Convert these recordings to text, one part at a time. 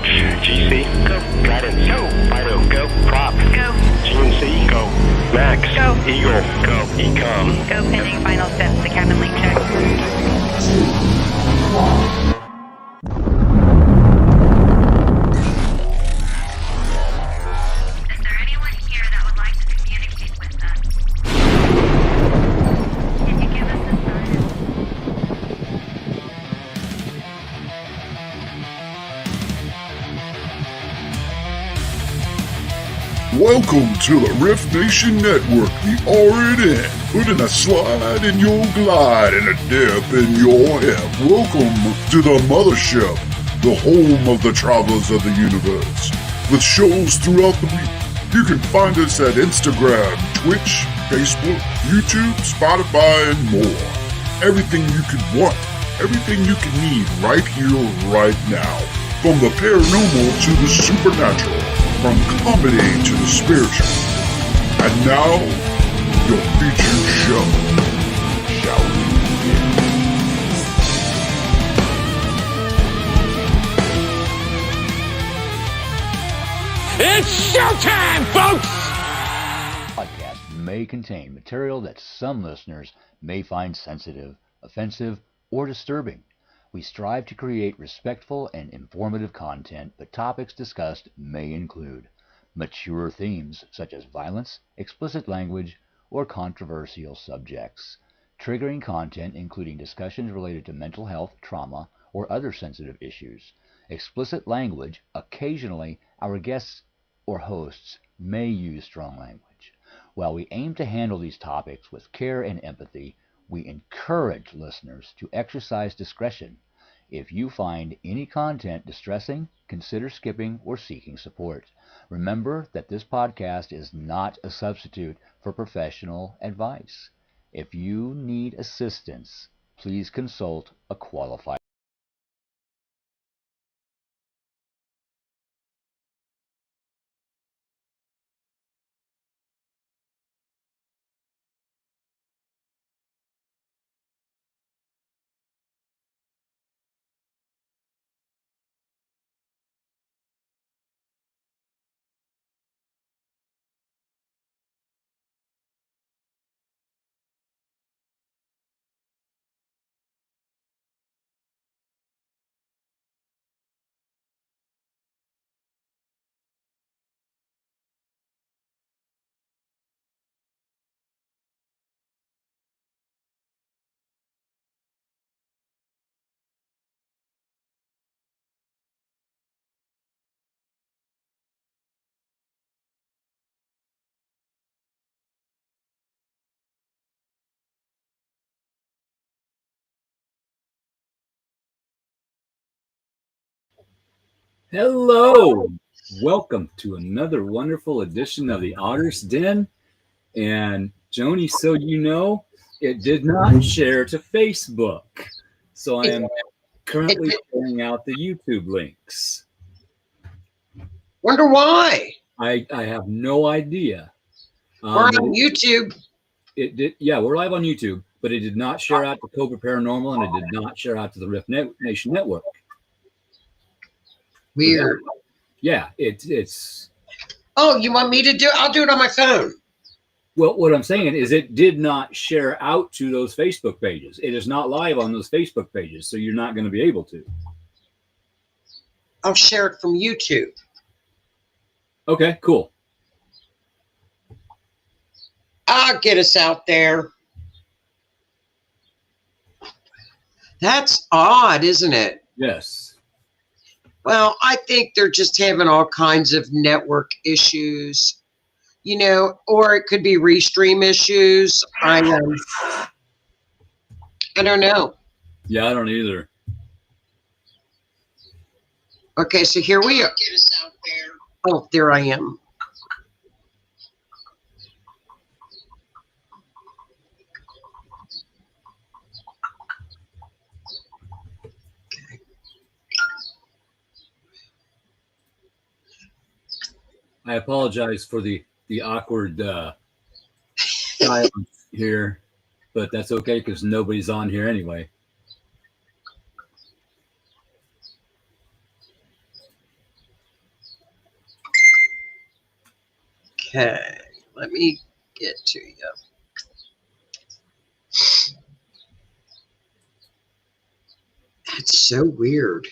Launch. GC. Go. Guidance. Go. Fido. Go. Prop. Go. GNC. Go. Max. Go. Eagle. Go. Ecom. Go pending final steps to cabin link check. 2, 1. Is there anyone here that would like to communicate with us? Can you give us a sign? Welcome to the Riff Nation Network, the RNN, putting a slide in your glide and a dip in your hip. Welcome to the mothership, the home of the travelers of the universe. With shows throughout the week, you can find us at Instagram, Twitch, Facebook, YouTube, Spotify, and more. Everything you could want, everything you can need right here, right now. From the paranormal to the supernatural. From comedy to the spiritual. And now, your featured show. Shall we begin? It's showtime, folks! Podcast may contain material that some listeners may find sensitive, offensive, or disturbing. We strive to create respectful and informative content, but topics discussed may include mature themes such as violence, explicit language, or controversial subjects, triggering content including discussions related to mental health, trauma, or other sensitive issues, explicit language. Occasionally, our guests or hosts may use strong language. While we aim to handle these topics with care and empathy, we encourage listeners to exercise discretion. If you find any content distressing, consider skipping or seeking support. Remember that this podcast is not a substitute for professional advice. If you need assistance, please consult a qualified. Hello! Welcome to another wonderful edition of the Otter's Den. And Joni, so you know, it did not share to Facebook. So I am currently sharing out the YouTube links. Wonder why? I have no idea. We're on YouTube. It did, yeah, we're live on YouTube, but it did not share out to Cobra Paranormal, and it did not share out to the Riff Nation Network. Weird. Yeah, it's. Oh, you want me to do it? I'll do it on my phone. Well, what I'm saying is it did not share out to those Facebook pages. It is not live on those Facebook pages, so you're not going to be able to. I'll share it from YouTube. Okay, cool. I'll get us out there. That's odd, isn't it? Yes. Well, I think they're just having all kinds of network issues, you know, or it could be restream issues. I don't know. Yeah, I don't either. Okay, so here we are. Get us out there. Oh, there I am. I apologize for the awkward silence here, but that's okay because nobody's on here anyway. Okay, let me get to you. That's so weird.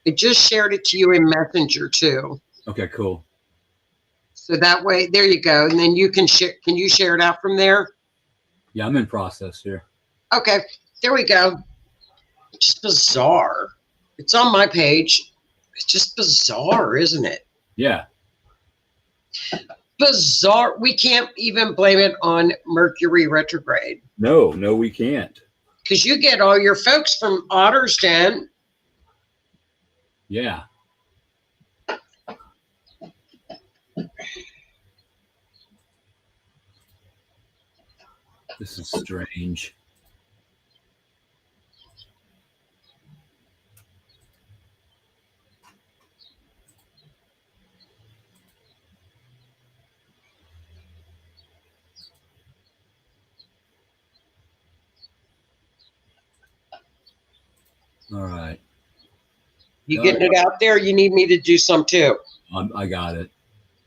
I just shared it to you in Messenger too. Okay, cool. So that way, there you go. And then you can share. Can you share it out from there? Yeah, I'm in process here. Okay, there we go. Just bizarre. It's on my page. It's just bizarre, isn't it? Yeah. Bizarre. We can't even blame it on Mercury retrograde No, we can't. because you get all your folks from Otter's Den. Yeah. This is strange. All right. You getting it out there? You need me to do some too. I got it.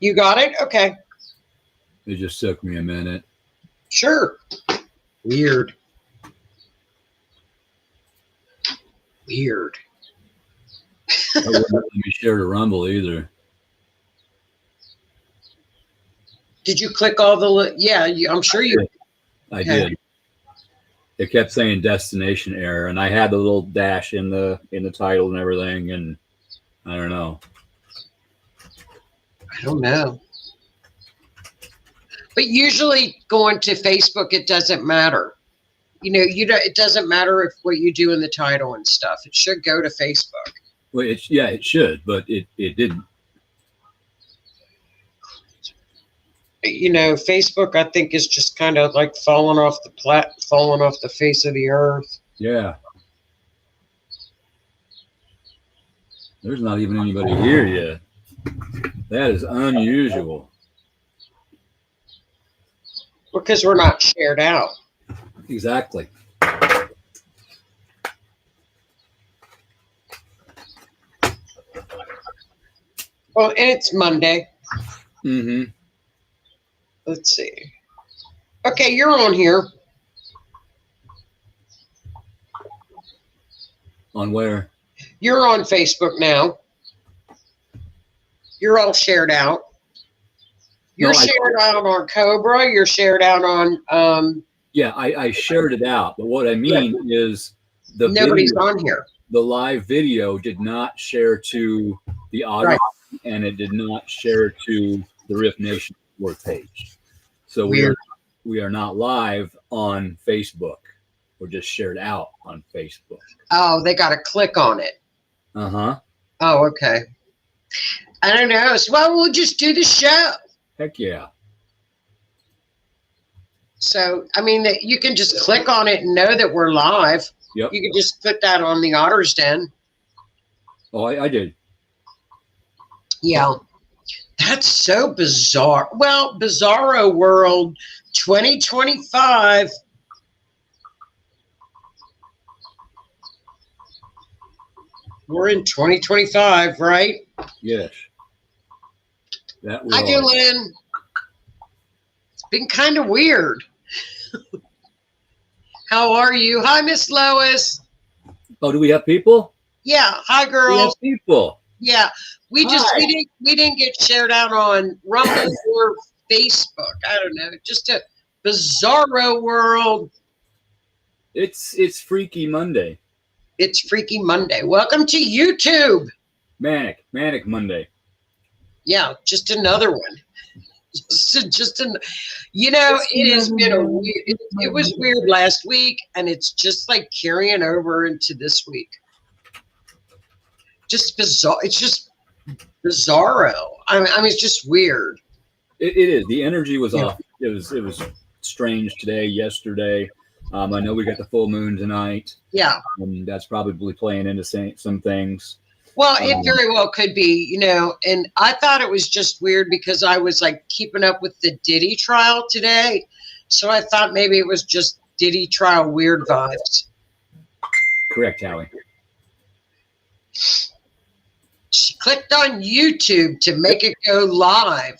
You got it? Okay. It just took me a minute. Sure. Weird. Weird. That wouldn't let me share the Rumble either. Did you click all the? Yeah, I'm sure you. I did. It kept saying destination error, and I had the little dash in the title and everything, and I don't know. I don't know. But usually going to Facebook, it doesn't matter. You know, it doesn't matter if what you do in the title and stuff. It should go to Facebook. Well, it should, but it didn't. You know, Facebook, I think, is just kind of like falling off the face of the earth. Yeah. There's not even anybody here yet. That is unusual. Because we're not shared out. Exactly. Well, and it's Monday. Mm-hmm. Let's see. Okay, you're on here. On where? You're on Facebook now. You're all shared out. You're shared out on Cobra. You're shared out on. Yeah, I shared it out, but what I mean is nobody's video, on here. The live video did not share to the audio, Right. and it did not share to the Riff Nation work page. So we are not live on Facebook. We're just shared out on Facebook. Oh, they got to click on it. Uh-huh. Oh, okay. I don't know. So, well, we'll just do the show. Heck yeah. So, I mean, you can just click on it and know that we're live. Yep. You can just put that on the Otter's Den. Oh, I did. Yeah. That's so bizarre. Well, Bizarro World 2025. We're in 2025, right? Yes. That Hi, will. Dylan. It's been kind of weird. How are you? Hi, Miss Lois. Oh, do we have people? Yeah. Hi, We girls. have people. Yeah. We Hi. didn't get shared out on Rumble or Facebook. I don't know. Just a Bizarro World. It's Freaky Monday. It's Freaky Monday. Welcome to YouTube. Manic Monday. Yeah, just another one. You know, it has been a weird. It was weird last week, and it's just like carrying over into this week. Just bizarre. It's just bizarro. I mean, it's just weird. It is. The energy was off. It was strange today, yesterday. I know we got the full moon tonight. Yeah. That's probably playing into some things. Well, it very well could be, you know, and I thought it was just weird because I was like keeping up with the Diddy trial today. So I thought maybe it was just Diddy trial weird vibes. Correct, Howie. She clicked on YouTube to make it go live.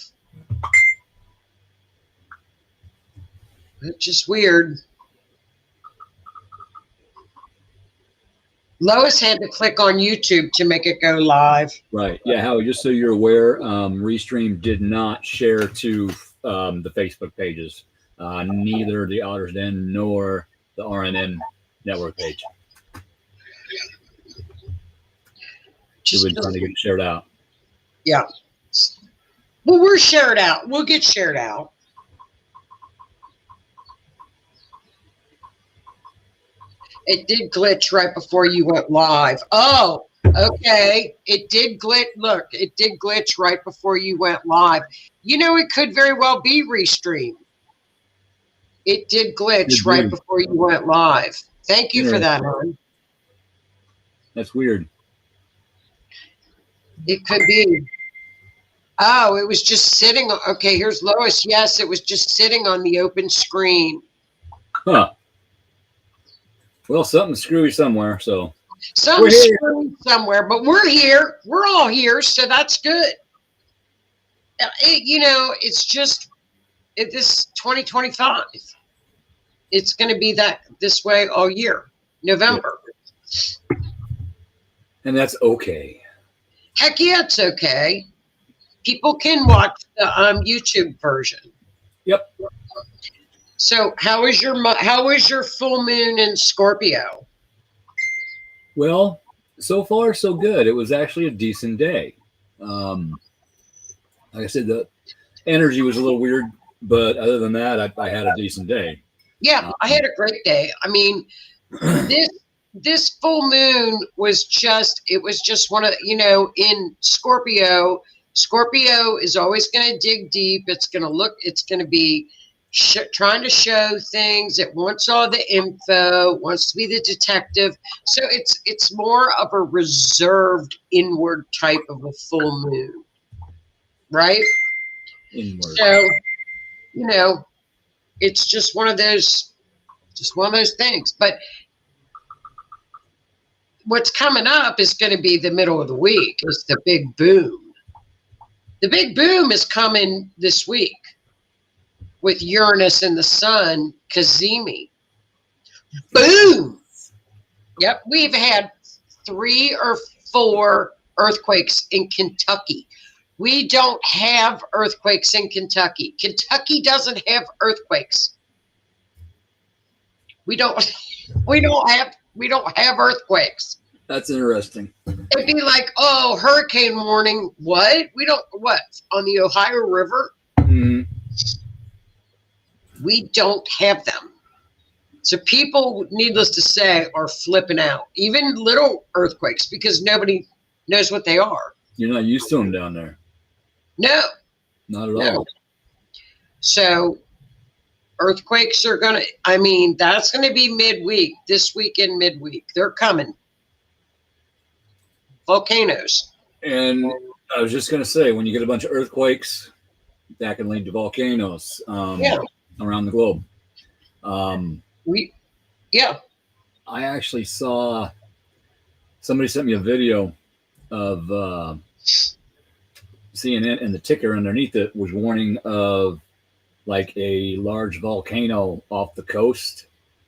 It's just weird. Lois had to click on YouTube to make it go live. Right. Yeah, Howie, just so you're aware, Restream did not share to the Facebook pages, neither the Otter's Den nor the RNN network page. We've been trying to get it shared out. Yeah. Well, we're shared out. We'll get shared out. It did glitch right before you went live. Oh, okay. It did glitch. Look, it did glitch right before you went live. You know, it could very well be Restream. It did glitch right before you went live. Thank you for that, hon. That's weird. It could be. Oh, it was just sitting. Okay, here's Lois. Yes, it was just sitting on the open screen. Huh. Well, something's screwy somewhere, so. Something's screwy somewhere, but we're here. We're all here, so that's good. You know, it's just this 2025. It's going to be this way all year, November. Yeah. And that's okay. Heck yeah, it's okay. People can watch the YouTube version. Yep. So how was your full moon in Scorpio? Well, so far so good. It was actually a decent day. Like I said, the energy was a little weird, but other than that, I had a decent day. Yeah, I had a great day. I mean, this full moon was just one of, you know, in Scorpio is always going to dig deep. It's going to be trying to show things. It wants all the info, wants to be the detective. So it's more of a reserved inward type of a full moon, right? Inward. So, you know, it's just one of those things. But what's coming up is going to be the middle of the week. Is the big boom. The big boom is coming this week with Uranus and the Sun, Cazimi. Boom! Yep, we've had 3 or 4 earthquakes in Kentucky. We don't have earthquakes in Kentucky. Kentucky doesn't have earthquakes. We don't have earthquakes. That's interesting. It'd be like, oh, hurricane warning. What? What? On the Ohio River? Mm-hmm. We don't have them. So people, needless to say, are flipping out. Even little earthquakes, because nobody knows what they are. You're not used to them down there. No. Not at all. So earthquakes are that's going to be midweek, this weekend, midweek. They're coming. Volcanoes. And I was just going to say, when you get a bunch of earthquakes, that can lead to volcanoes around the globe. I actually saw somebody sent me a video of CNN, and the ticker underneath it was warning of like a large volcano off the coast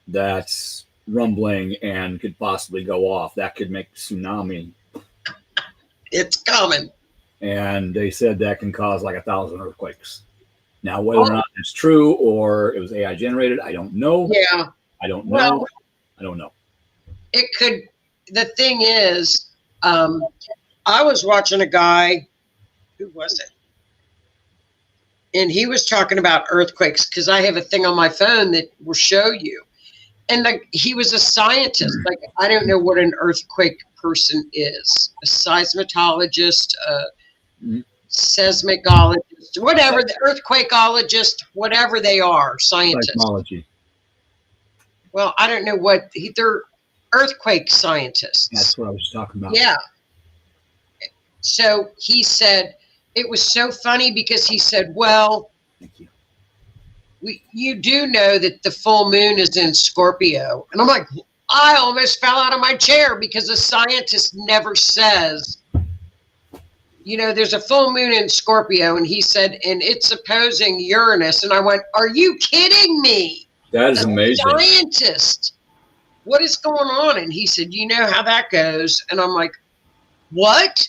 that's rumbling and could possibly go off. That could make tsunami. It's coming. And they said that can cause like 1,000 earthquakes. Now, whether or not it's true or it was AI generated, I don't know. Yeah. I don't know. Well, I don't know. It could. The thing is, I was watching a guy. Who was it? And he was talking about earthquakes, because I have a thing on my phone that will show you. And he was a scientist. Like, I don't know what an earthquake person is. A seismologist, seismologist, whatever, the earthquakeologist, whatever they are, scientists. Seismology. Well, I don't know what they're earthquake scientists. That's what I was talking about. Yeah. So he said, it was so funny because he said, well, Thank you. you do know that the full moon is in Scorpio. And I'm like, I almost fell out of my chair because a scientist never says, you know, there's a full moon in Scorpio. And he said, and it's opposing Uranus. And I went, are you kidding me? That is A amazing. scientist. What is going on? And he said, you know how that goes. And I'm like, what?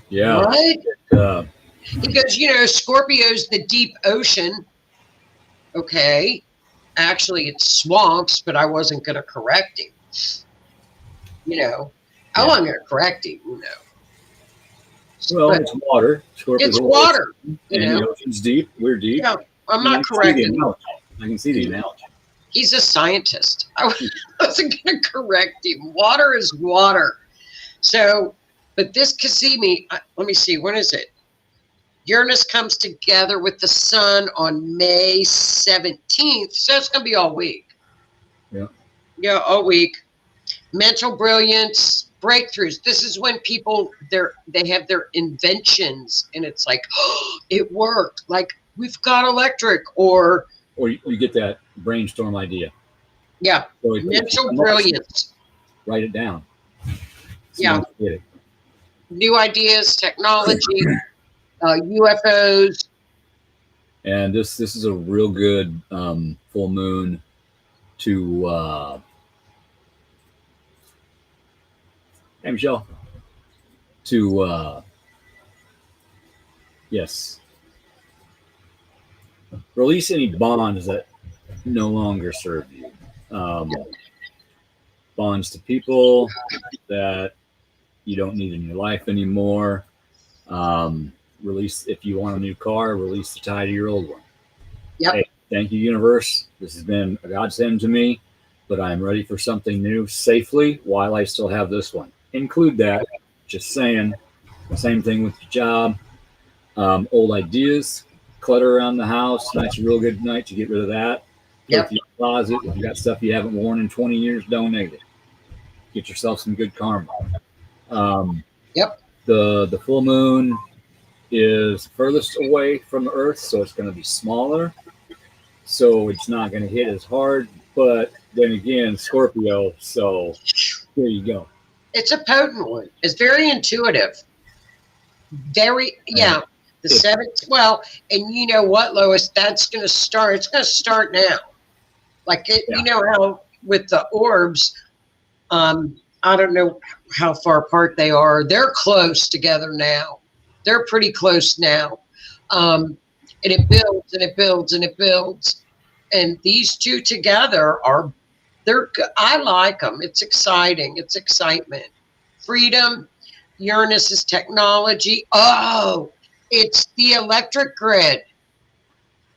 Yeah. What? He goes, you know, Scorpio's the deep ocean. Okay. Actually, it's swamps, but I wasn't going to correct him. You know, I wasn't going to correct him, you know. Well, But it's water. Scorpio's it's a water, you And the know. ocean's deep. We're deep. Yeah, I'm I not can see the correcting him. analogy. I can see the analogy. He's a scientist. I wasn't going to correct him. Water is water. So, but this Cassini, let me see, when is it? Uranus comes together with the sun on May 17th. So it's going to be all week. Yeah. Yeah, all week. Mental brilliance, breakthroughs. This is when people, they have their inventions and it's like, oh, it worked. Like, we've got electric or you get that brainstorm idea. yeah, So if mental you brilliance. write it down. Yeah. Someone get it. New ideas, technology, UFOs. And this is a real good full moon to hey Michelle to yes, release any bonds that no longer serve you. Bonds to people that you don't need in your life anymore. Release, if you want a new car, release the tie to your old one. Yep. Hey, thank you, universe. This has been a godsend to me, but I am ready for something new safely while I still have this one. Include that. Just saying. Same thing with your job. Old ideas, clutter around the house. Tonight's a real good night to get rid of that. Yep. If your closet, if you got stuff you haven't worn in 20 years, donate it. Get yourself some good karma. Yep. The full moon is furthest away from the Earth, so it's going to be smaller. So it's not going to hit as hard. But then again, Scorpio, so there you go. It's a potent one. It's very intuitive. Very, yeah. The seventh, well, and you know what, Lois? That's going to start. It's going to start now. Like, you know how with the orbs, I don't know how far apart they are. They're close together now. They're pretty close now. And it builds and it builds and it builds. And these two together are, I like them. It's exciting. It's excitement. Freedom. Uranus is technology. Oh, it's the electric grid.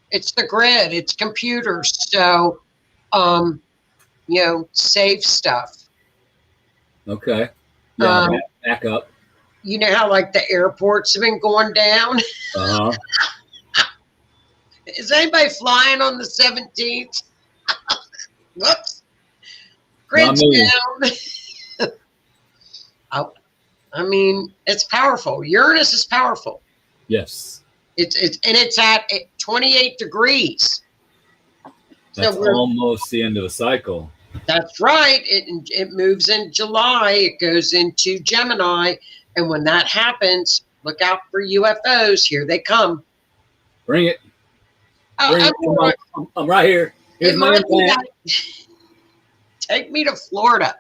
It's the grid. It's computers. So, you know, save stuff. Okay. Yeah, back up. You know how like the airports have been going down? Uh-huh. Is anybody flying on the 17th? Whoops. Grid's down. I mean, it's powerful. Uranus is powerful. Yes. It's at 28 degrees. That's So almost the end of a cycle. That's right. It moves in July. It goes into Gemini. And when that happens, look out for UFOs. Here they come. Bring it. Oh, I'm right here. Here's my implant. Take me to Florida.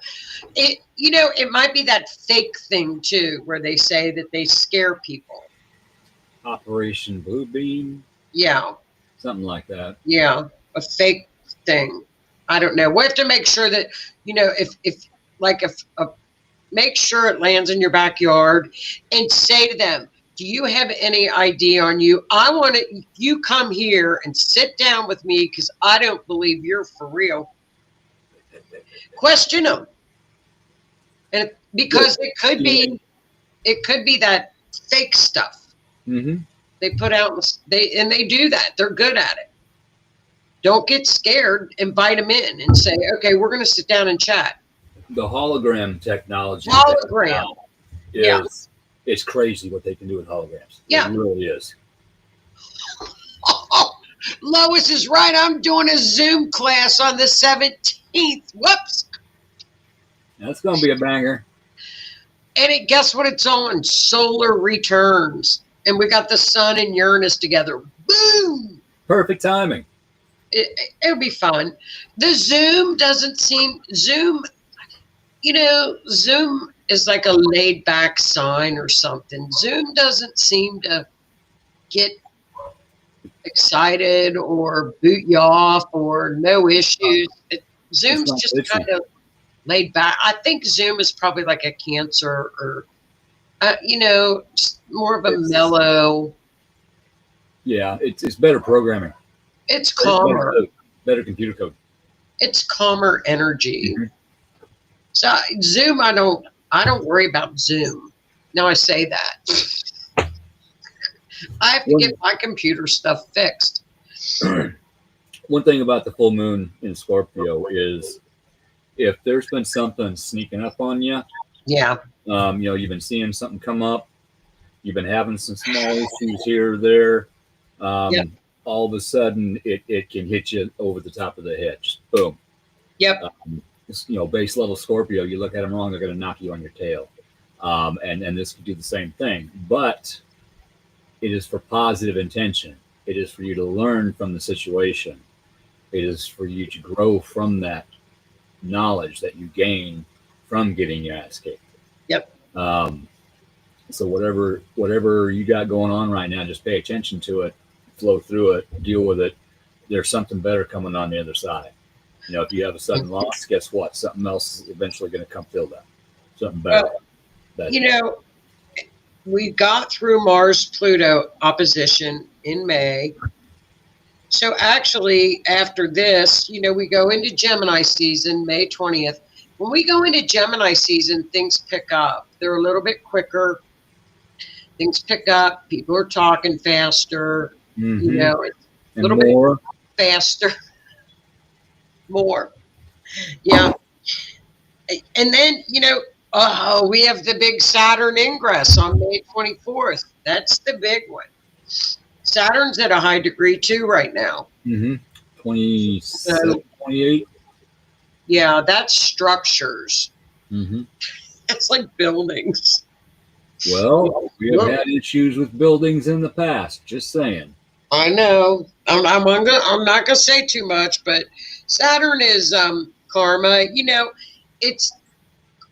You know, it might be that fake thing too, where they say that they scare people. Operation Blue Beam. Yeah. Something like that. Yeah. A fake thing. I don't know. We have to make sure that, you know, if make sure it lands in your backyard and say to them, do you have any ID on you? I want you come here and sit down with me because I don't believe you're for real. Question them. And because it could be that fake stuff. Mm-hmm. They put out, they do that. They're good at it. Don't get scared. Invite them in and say, okay, we're going to sit down and chat. the hologram technology Hologram. now Yeah. is it's crazy what they can do with holograms. Yeah. It really is. Oh, Lois is right. I'm doing a Zoom class on the 17th. Whoops. That's going to be a banger. And guess what it's on? Solar returns. And we got the sun and Uranus together. Boom! Perfect timing. It'll be fun. The Zoom doesn't seem, Zoom is like a laid back sign or something. Zoom doesn't seem to get excited or boot you off or no issues. Zoom's just itchy. kind of laid back. I think Zoom is probably like a Cancer or, just more of a mellow. Yeah, it's better programming. It's calmer. Better computer code. It's calmer energy. Mm-hmm. So Zoom, I don't worry about Zoom. Now I say that. I have to get my computer stuff fixed. One thing about the full moon in Scorpio is if there's been something sneaking up on you, Yeah. You've been seeing something come up, you've been having some small issues here or there. Yep. All of a sudden it can hit you over the top of the head. Just boom. Yep. Base level Scorpio, you look at them wrong, they're going to knock you on your tail. And this could do the same thing, but it is for positive intention. It is for you to learn from the situation. It is for you to grow from that knowledge that you gain from getting your ass kicked. Yep. So whatever you got going on right now, just pay attention to it, flow through it, deal with it. There's something better coming on the other side. If you have a sudden loss, guess what? Something else is eventually going to come fill that. Something better. We got through Mars-Pluto opposition in May. So actually, after this, we go into Gemini season, May 20th. When we go into Gemini season, things pick up. They're a little bit quicker. Things pick up. People are talking faster. Mm-hmm. It's a little bit faster. More. Yeah. And then, we have the big Saturn ingress on May 24th. That's the big one. Saturn's at a high degree too right now. Mm-hmm. 27, 28. Yeah, that's structures. Mm-hmm. That's like buildings. Well, we have had issues with buildings in the past. Just saying. I know. I'm not gonna say too much, but Saturn is karma. It's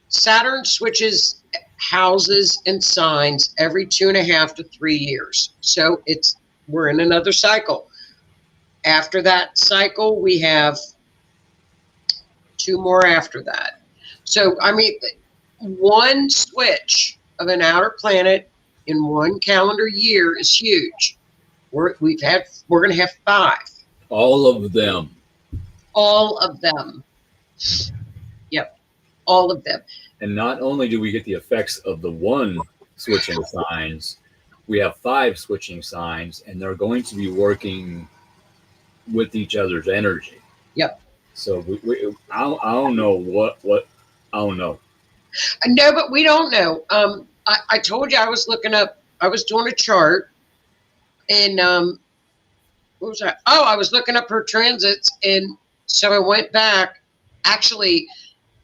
Saturn switches houses and signs every 2.5 to 3 years. So we're in another cycle. After that cycle, we have 2 more after that. So one switch of an outer planet in 1 calendar year is huge. We're going to have 5. All of them. All of them. Yep. All of them. And not only do we get the effects of the one switching signs, we have 5 switching signs, and they're going to be working with each other's energy. Yep. So I don't know what I don't know. No, but we don't know. I told you I was doing a chart, and what was that? Oh, I was looking up her transits, and so I went back. Actually,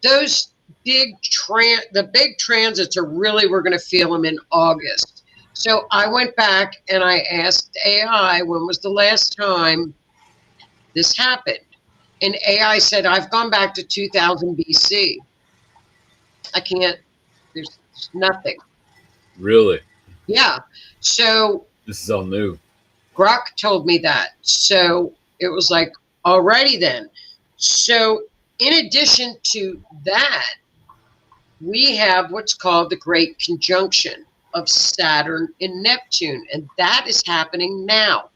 those big transits are really, we're going to feel them in August. So I went back and I asked AI, when was the last time this happened? And AI said, I've gone back to 2000 BC. I can't, there's nothing. Really? Yeah. So this is all new. Grok told me that. So it was like, alrighty then. So in addition to that, we have what's called the Great Conjunction of Saturn and Neptune, and that is happening now.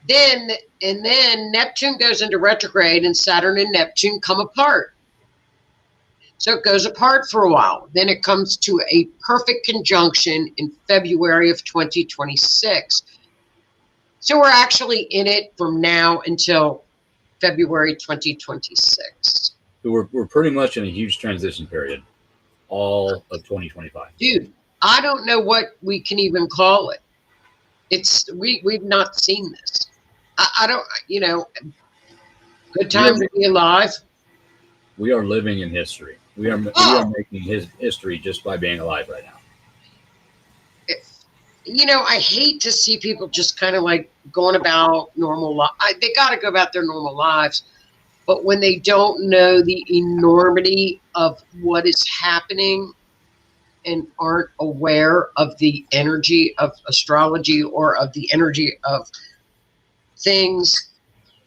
Then Neptune goes into retrograde, and Saturn and Neptune come apart. So it goes apart for a while. Then it comes to a perfect conjunction in February of 2026. So we're actually in it from now until February 2026. we're pretty much in a huge transition period, all of 2025. Dude, I don't know what we can even call it. It's we've not seen this. I don't, good time to be alive. We are living in history. We are making history just by being alive right now. I hate to see people just kind of like going about normal life. They got to go about their normal lives. But when they don't know the enormity of what is happening and aren't aware of the energy of astrology or of the energy of things,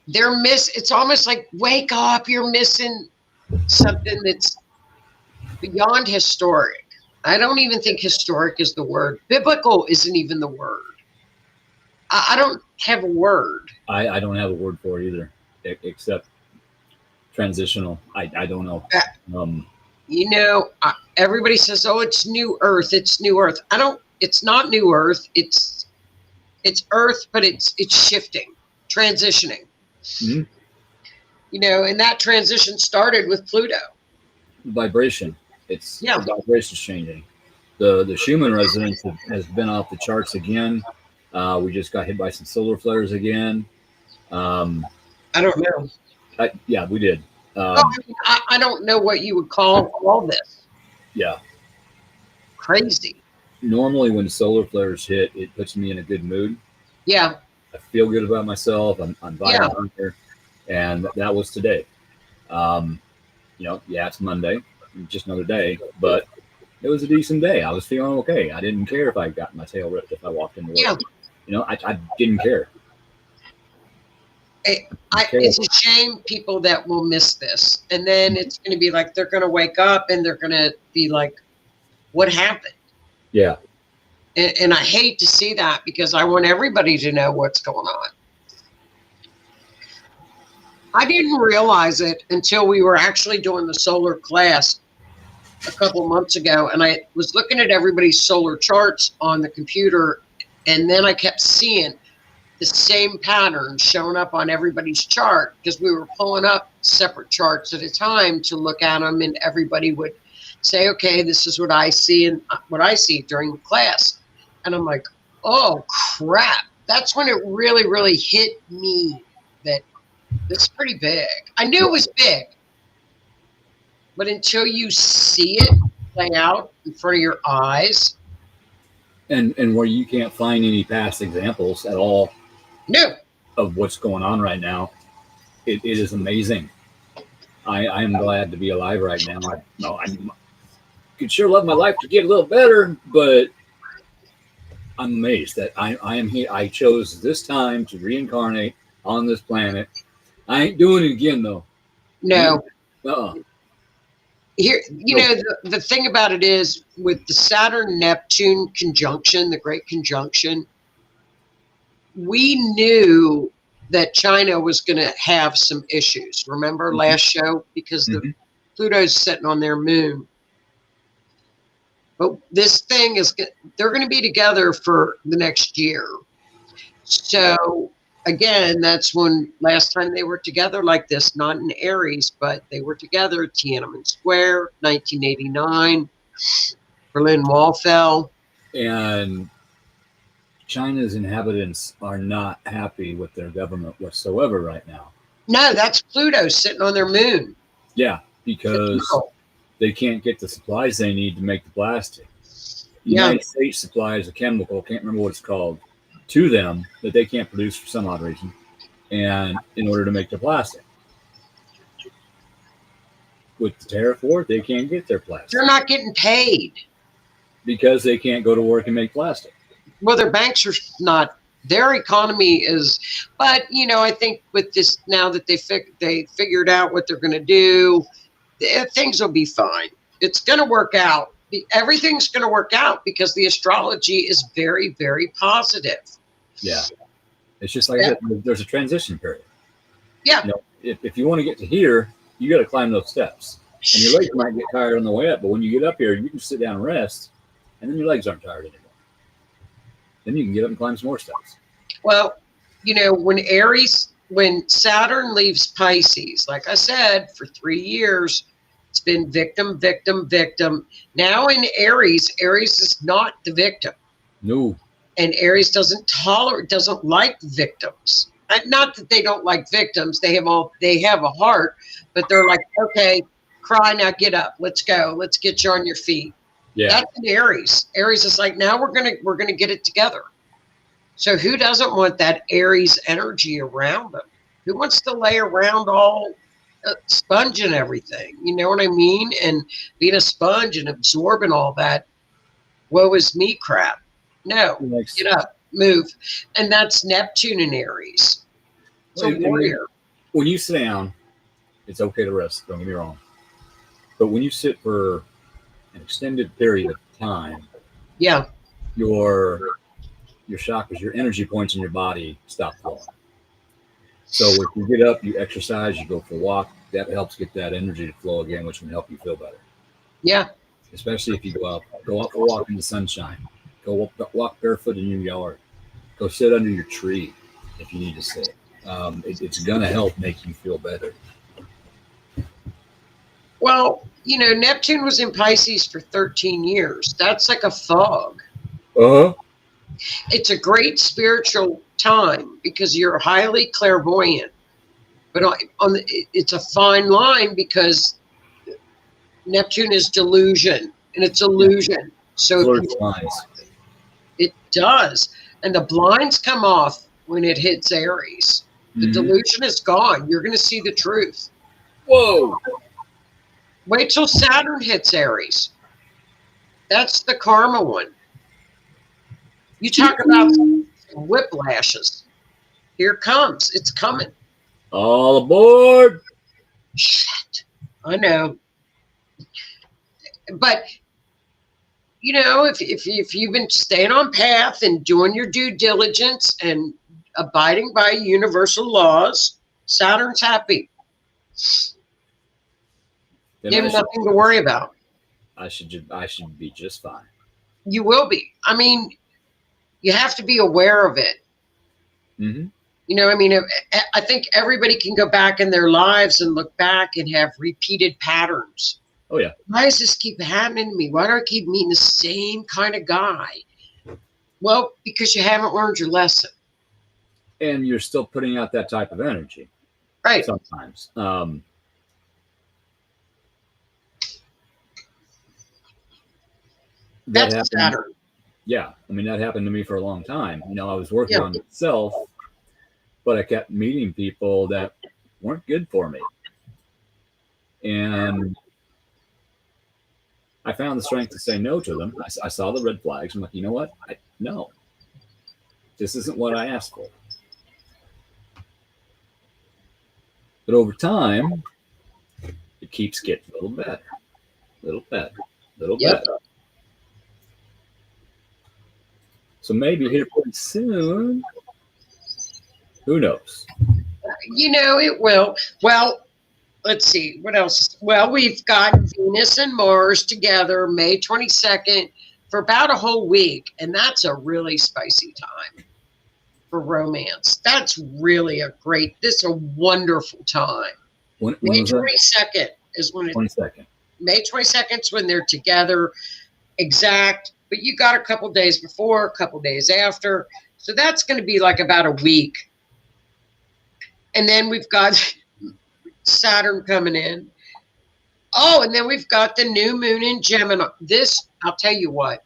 it's almost like, wake up, you're missing something that's beyond historic. I don't even think historic is the word. Biblical isn't even the word. I don't have a word. I don't have a word for it either, except transitional. I don't know. Everybody says, "Oh, it's new Earth. It's new Earth." It's not new Earth. It's Earth, but it's shifting, transitioning. Mm-hmm. And that transition started with Pluto. Vibration. The vibration's changing. The Schumann resonance has been off the charts again. We just got hit by some solar flares again. I don't know. Yeah, we did. I don't know what you would call all this. Yeah. Crazy. Normally when solar flares hit, it puts me in a good mood. Yeah. I feel good about myself. I'm vibing here. And that was today. It's Monday, just another day, but it was a decent day. I was feeling okay. I didn't care if I got my tail ripped if I walked into work. Yeah. I didn't care. It's a shame people that will miss this. And then it's going to be like, they're going to wake up and they're going to be like, what happened? Yeah. And I hate to see that because I want everybody to know what's going on. I didn't realize it until we were actually doing the solar class a couple months ago. And I was looking at everybody's solar charts on the computer. And then I kept seeing the same pattern showing up on everybody's chart because we were pulling up separate charts at a time to look at them. And everybody would say, okay, this is what I see and what I see during the class. And I'm like, oh, crap. That's when it really, really hit me that it's pretty big. I knew it was big. But until you see it play out in front of your eyes. And where you can't find any past examples at all. No. Of what's going on right now. It is amazing. I am glad to be alive right now. I could sure love my life to get a little better, but I'm amazed that I am here. I chose this time to reincarnate on this planet. I ain't doing it again, though. No. Uh-uh. Here, the thing about it is with the Saturn-Neptune conjunction, the Great Conjunction, we knew that China was going to have some issues. Remember last show? Because the Pluto's sitting on their moon. But this thing they're going to be together for the next year. So again, that's when last time they were together like this, not in Aries, but they were together at Tiananmen Square, 1989. Berlin Wall fell. And China's inhabitants are not happy with their government whatsoever right now. No, that's Pluto sitting on their moon. Yeah, because they can't get the supplies they need to make the plastic. Yeah. United States supplies a chemical, can't remember what it's called, to them that they can't produce for some odd reason, and in order to make their plastic. With the tariff war, they can't get their plastic. They're not getting paid. Because they can't go to work and make plastic. Well, their banks are not, their economy is, but, I think with this, now that they figured out what they're going to do, things will be fine. It's going to work out. Everything's going to work out because the astrology is very, very positive. Yeah. It's just like there's a transition period. Yeah. If you want to get to here, you got to climb those steps. And your legs might get tired on the way up, but when you get up here, you can sit down and rest, and then your legs aren't tired anymore. Then you can get up and climb some more steps. Well, when Aries when Saturn leaves Pisces, like I said, for 3 years, it's been victim, victim, victim. Now in Aries, Aries is not the victim. No. And Aries doesn't like victims. Not that they don't like victims. They have a heart, but they're like, okay, cry now, get up, let's go, let's get you on your feet. Yeah. That's an Aries. Aries is like, now we're gonna get it together. So who doesn't want that Aries energy around them? Who wants to lay around all sponging everything? You know what I mean? And being a sponge and absorbing all that woe is me crap. No, get up, move. And that's Neptune in Aries. It's a warrior. When you sit down, it's okay to rest, don't get me wrong. But when you sit for an extended period of time, yeah, your chakras, your energy points in your body stop flowing. So if you get up, you exercise, you go for a walk, that helps get that energy to flow again, which can help you feel better. Yeah. Especially if you go out for a walk in the sunshine. Go walk barefoot in your yard. Go sit under your tree if you need to sit. It's going to help make you feel better. Well, Neptune was in Pisces for 13 years. That's like a fog. Uh-huh. It's a great spiritual time because you're highly clairvoyant. But it's a fine line because Neptune is delusion, and it's illusion. So it does. And the blinds come off when it hits Aries. The delusion is gone. You're going to see the truth. Whoa. Wait till Saturn hits Aries. That's the karma one. You talk about whiplashes. Here it comes. It's coming. All aboard. Shit. I know. But, if you've been staying on path and doing your due diligence and abiding by universal laws, Saturn's happy. You have nothing to worry about. I should be just fine. You will be. I mean, you have to be aware of it. Mm-hmm. I think everybody can go back in their lives and look back and have repeated patterns. Oh, yeah. Why does this keep happening to me? Why do I keep meeting the same kind of guy? Well, because you haven't learned your lesson. And you're still putting out that type of energy. Right. Sometimes. That's Saturn. Yeah. I mean, that happened to me for a long time. I was working on myself, but I kept meeting people that weren't good for me. And I found the strength to say no to them. I saw the red flags. I'm like, you know what? No. This isn't what I asked for. But over time, it keeps getting a little better. Little better. So maybe here pretty soon, who knows? It will. Well, let's see. What else? Well, we've got Venus and Mars together May 22nd for about a whole week. And that's a really spicy time for romance. That's really a wonderful time. May 22nd is when May 22nd is when they're together exact. But you got a couple days before, a couple days after. So that's going to be like about a week. And then we've got Saturn coming in. Oh, and then we've got the new moon in Gemini. I'll tell you what.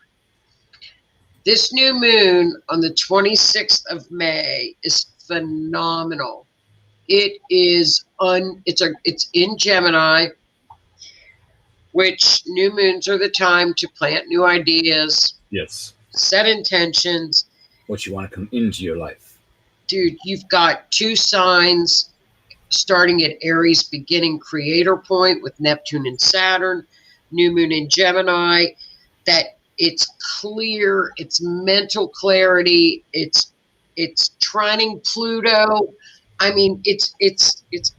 This new moon on the 26th of May is phenomenal. It is it's in Gemini, which new moons are the time to plant new ideas. Yes. Set intentions. What you want to come into your life. Dude, you've got 2 signs starting at Aries beginning creator point with Neptune and Saturn, new moon in Gemini, that it's clear, it's mental clarity, it's trining Pluto. I mean, it's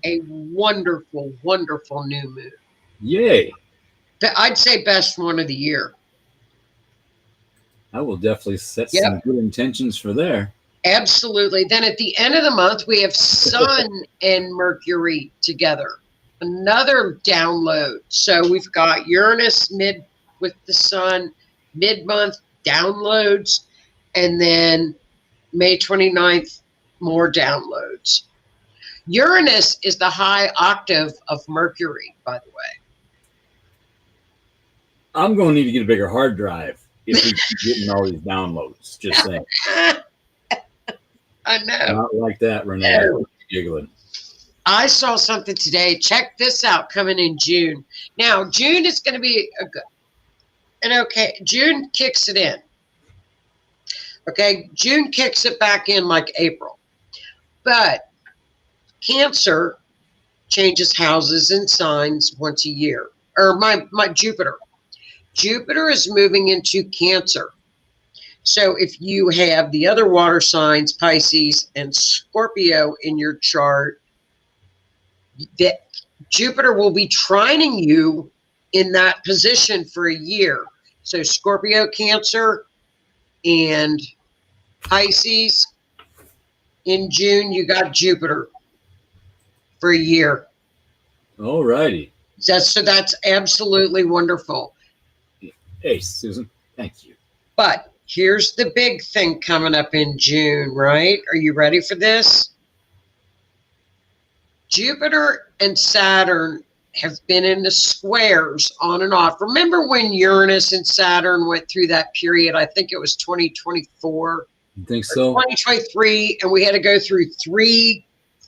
a wonderful, wonderful new moon. Yay. I'd say best one of the year. I will definitely set some good intentions for there. Absolutely. Then at the end of the month, we have Sun and Mercury together. Another download. So we've got Uranus mid with the Sun, mid-month downloads, and then May 29th, more downloads. Uranus is the high octave of Mercury, by the way. I'm going to need to get a bigger hard drive if we keep getting all these downloads. Just saying. I know. Not like that, Renee. No. Giggling. I saw something today. Check this out, coming in June. Now, June is going to be June kicks it in. Okay, June kicks it back in like April. But Cancer changes houses and signs once a year. Or my Jupiter. Jupiter is moving into Cancer. So if you have the other water signs, Pisces and Scorpio in your chart, that Jupiter will be trining you in that position for a year. So Scorpio, Cancer, and Pisces. In June, you got Jupiter for a year. All righty. So that's absolutely wonderful. Hey, Susan. Thank you. But here's the big thing coming up in June, right? Are you ready for this? Jupiter and Saturn have been in the squares on and off. Remember when Uranus and Saturn went through that period? I think it was 2024. You think so? 2023, and we had to go through 3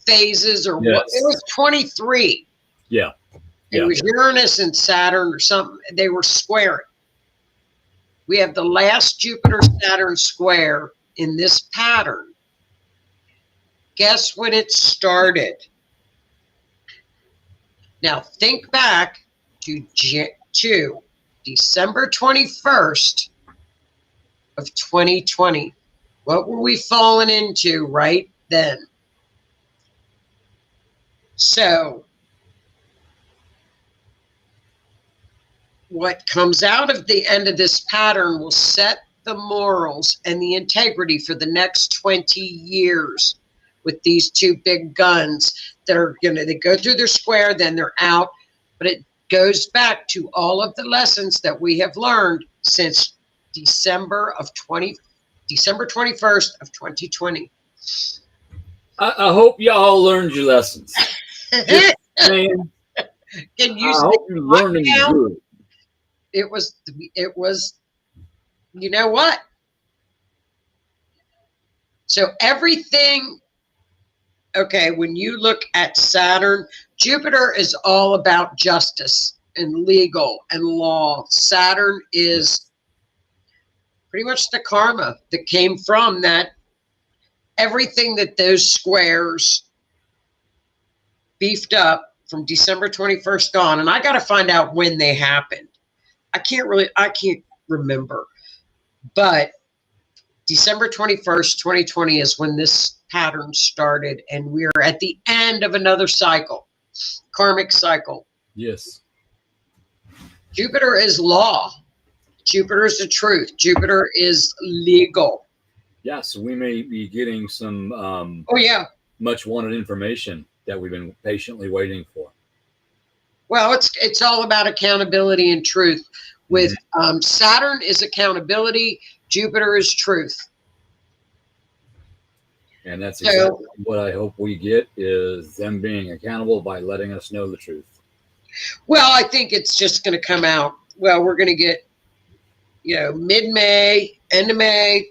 phases or Yes. what? It was 23. Yeah. It was Uranus and Saturn or something. They were squaring. We have the last Jupiter-Saturn square in this pattern. Guess when it started? Now think back to December 21st of 2020. What were we falling into right then? So what comes out of the end of this pattern will set the morals and the integrity for the next 20 years with these 2 big guns that are they go through their square, then they're out. But it goes back to all of the lessons that we have learned since December 21st of 2020. I hope y'all learned your lessons. Just saying. Can you I hope you learned them good. It was, you know what? So everything, okay, when you look at Saturn, Jupiter is all about justice and legal and law. Saturn is pretty much the karma that came from that. Everything that those squares beefed up from December 21st on, and I got to find out when they happened. I can't remember, but December 21st, 2020 is when this pattern started, and we're at the end of another cycle, karmic cycle. Yes. Jupiter is law. Jupiter is the truth. Jupiter is legal. Yeah, so we may be getting some much wanted information that we've been patiently waiting for. Well, it's all about accountability and truth. With Saturn is accountability, Jupiter is truth. And that's exactly what I hope we get, is them being accountable by letting us know the truth. Well, I think it's just going to come out. Well, we're going to get, mid-May, end of May,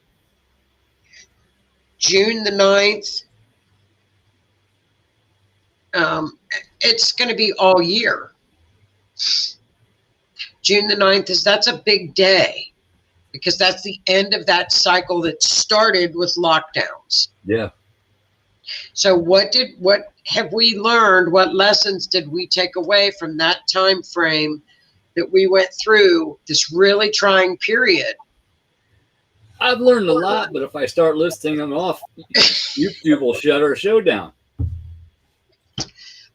June the 9th. It's going to be all year. June the 9th that's a big day, because that's the end of that cycle that started with lockdowns. Yeah. So what have we learned? What lessons did we take away from that time frame that we went through this really trying period? I've learned a lot, but if I start listing them off, YouTube will shut our show down.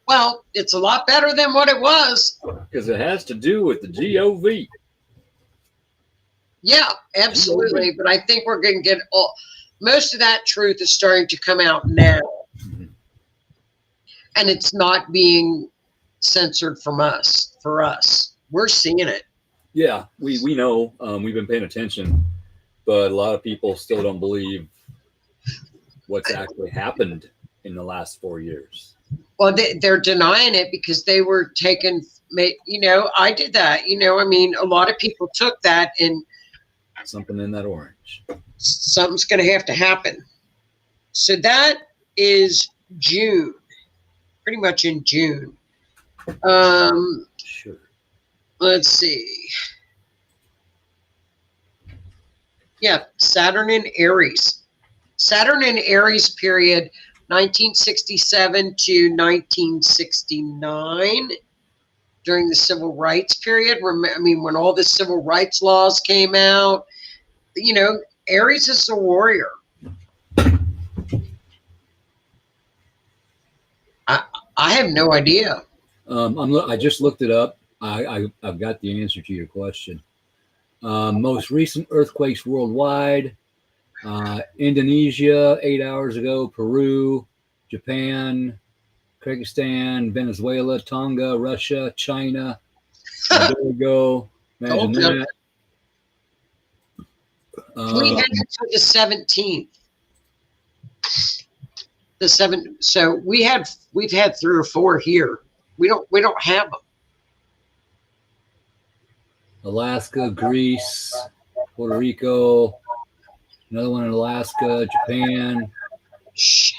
Well, it's a lot better than what it was. Because it has to do with the GOV. Yeah, absolutely. But I think we're going to get most of that truth is starting to come out now. Mhm. And it's not being censored from us, for us. We're seeing it. Yeah, we know. We've been paying attention, but a lot of people still don't believe what's actually happened in the last 4 years. Well, they're denying it because they were taken, I did that. I mean, a lot of people took that and Something in that orange. something's going to have to happen. So that is June, pretty much in June. Sure. Let's see. Yeah, Saturn in Aries. Saturn in Aries period, 1967 to 1969, during the civil rights period. I mean, when all the civil rights laws came out, Aries is a warrior. I have no idea. I just looked it up. I've got the answer to your question. Most recent earthquakes worldwide: Indonesia 8 hours ago, Peru, Japan, Kyrgyzstan, Venezuela, Tonga, Russia, China. There we go. Imagine that. We had it for the 17th. The 7th. So we've had 3 or 4 here. We don't have them. Alaska, Greece, Puerto Rico, another one in Alaska, Japan, Shit.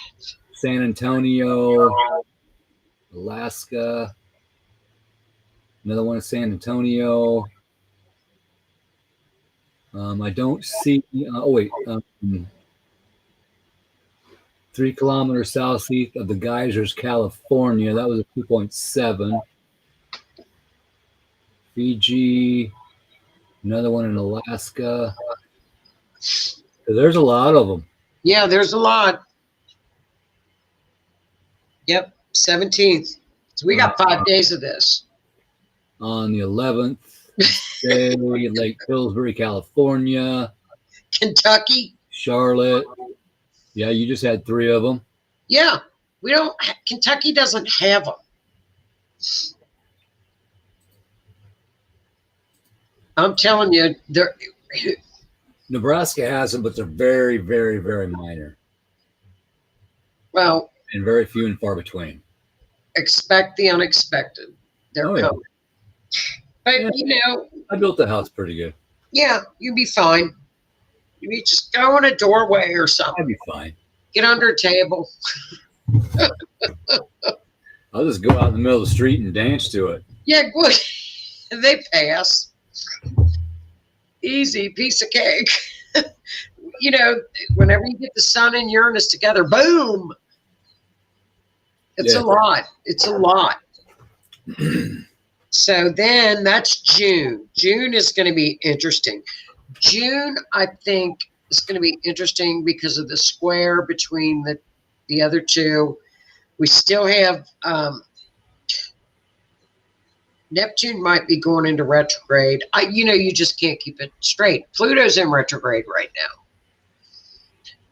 San Antonio, Alaska, another one in San Antonio. I don't see, 3 kilometers southeast of the geysers, California. That was a 2.7. Fiji, another one in Alaska. So there's a lot of them. Yeah, there's a lot. Yep, 17th. So we got 5 days of this. On the 11th, Lake Pillsbury, California. Kentucky. Charlotte. Yeah, you just had 3 of them. Yeah, Kentucky doesn't have them. I'm telling you, Nebraska has them, but they're very, very, very minor well, and very few and far between. expect the unexpected. They're Oh, yeah. coming. But, Yeah. I built the house pretty good. yeah, you'll be fine. You just go in a doorway or something. I'd be fine. Get under a table. I'll just go out in the middle of the street and dance to it. Yeah, good. They pass. Easy, piece of cake. Whenever you get the Sun and Uranus together, boom. It's Yeah. a lot. It's a lot. So then that's June. June is going to be interesting. June, I think, is going to be interesting because of the square between the other two. We still have Neptune might be going into retrograde. You just can't keep it straight. Pluto's in retrograde right now.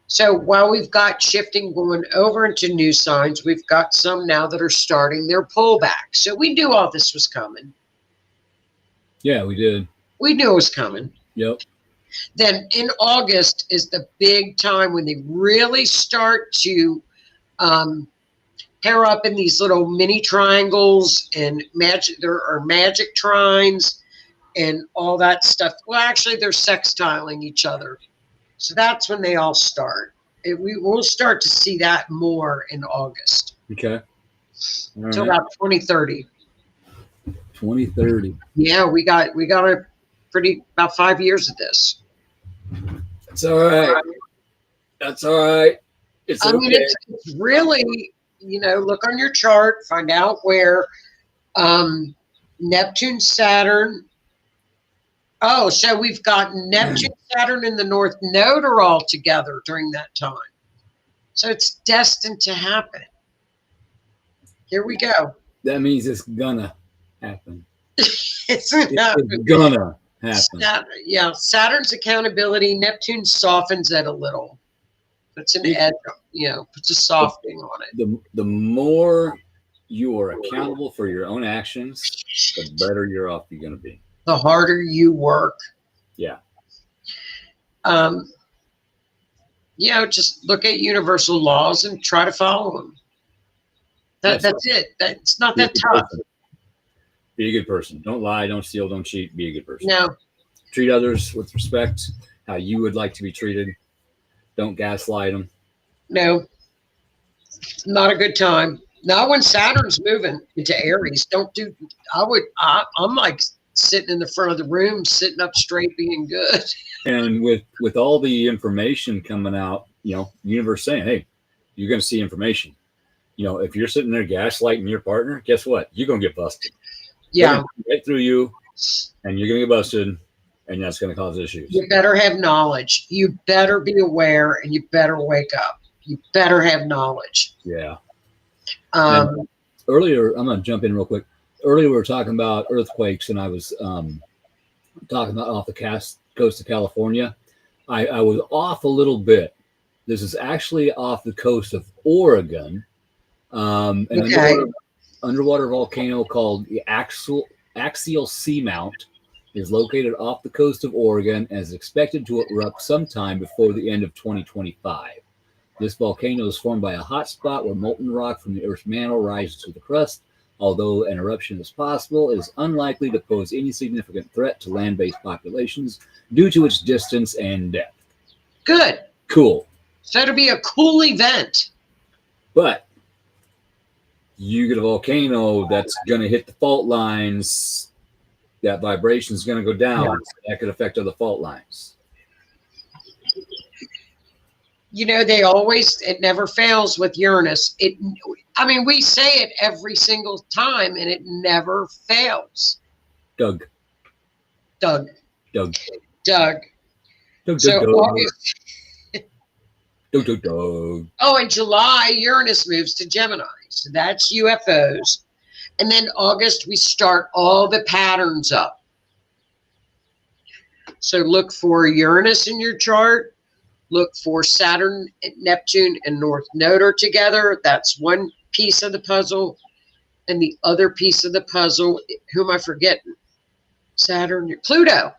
So while we've got shifting going over into new signs, we've got some now that are starting their pullback. So we knew all this was coming. Yeah, we did. We knew it was coming. Yep. Then in August is the big time when they really start to pair up in these little mini triangles and there are magic trines and all that stuff. Well, actually, they're sextiling each other. So that's when they all start. We will start to see that more in August. Okay. All Until right. about 2030. 2030. Yeah, we got about 5 years of this. That's all right. That's all right. It's I okay. mean, it's really, look on your chart, find out where Neptune, Saturn. Oh, so we've got Neptune, Saturn, and the North Node are all together during that time. So it's destined to happen. Here we go. That means it's gonna happen. It's It's gonna happen. Saturn's accountability. Neptune softens it a little. Puts an edge, puts a softening on it. The more you are accountable for your own actions, the better you're off you're going to be. The harder you work. Yeah. Just look at universal laws and try to follow them. That's it. It's not that tough. Be a good person. Don't lie, don't steal, don't cheat. Be a good person. No. Treat others with respect, how you would like to be treated. Don't gaslight them. No. Not a good time. Not when Saturn's moving into Aries. I'm like sitting in the front of the room, sitting up straight, being good. And with all the information coming out, universe saying, hey, you're going to see information. If you're sitting there gaslighting your partner, guess what? You're going to get busted. Yeah. Right through you, and you're going to get busted, and that's going to cause issues. You better have knowledge. You better be aware, and you better wake up. You better have knowledge. Yeah. Earlier, I'm going to jump in real quick. Earlier, we were talking about earthquakes, and I was talking about off the coast of California. I was off a little bit. This is actually off the coast of Oregon. An underwater volcano called the Axial Seamount is located off the coast of Oregon and is expected to erupt sometime before the end of 2025. This volcano is formed by a hot spot where molten rock from the Earth's mantle rises to the crust. Although an eruption is possible, it is unlikely to pose any significant threat to land-based populations due to its distance and depth. Good. Cool. So it'll be a cool event. But you get a volcano that's going to hit the fault lines. That vibration is going to go down. Yeah. That could affect other fault lines. It never fails with Uranus. We say it every single time, and it never fails. Doug. So Doug. August. Doug. Oh, in July, Uranus moves to Gemini. So that's UFOs. And then August, we start all the patterns up. So look for Uranus in your chart. Look for Saturn, Neptune, and North Node are together. That's one piece of the puzzle. And the other piece of the puzzle, who am I forgetting? Saturn, Pluto.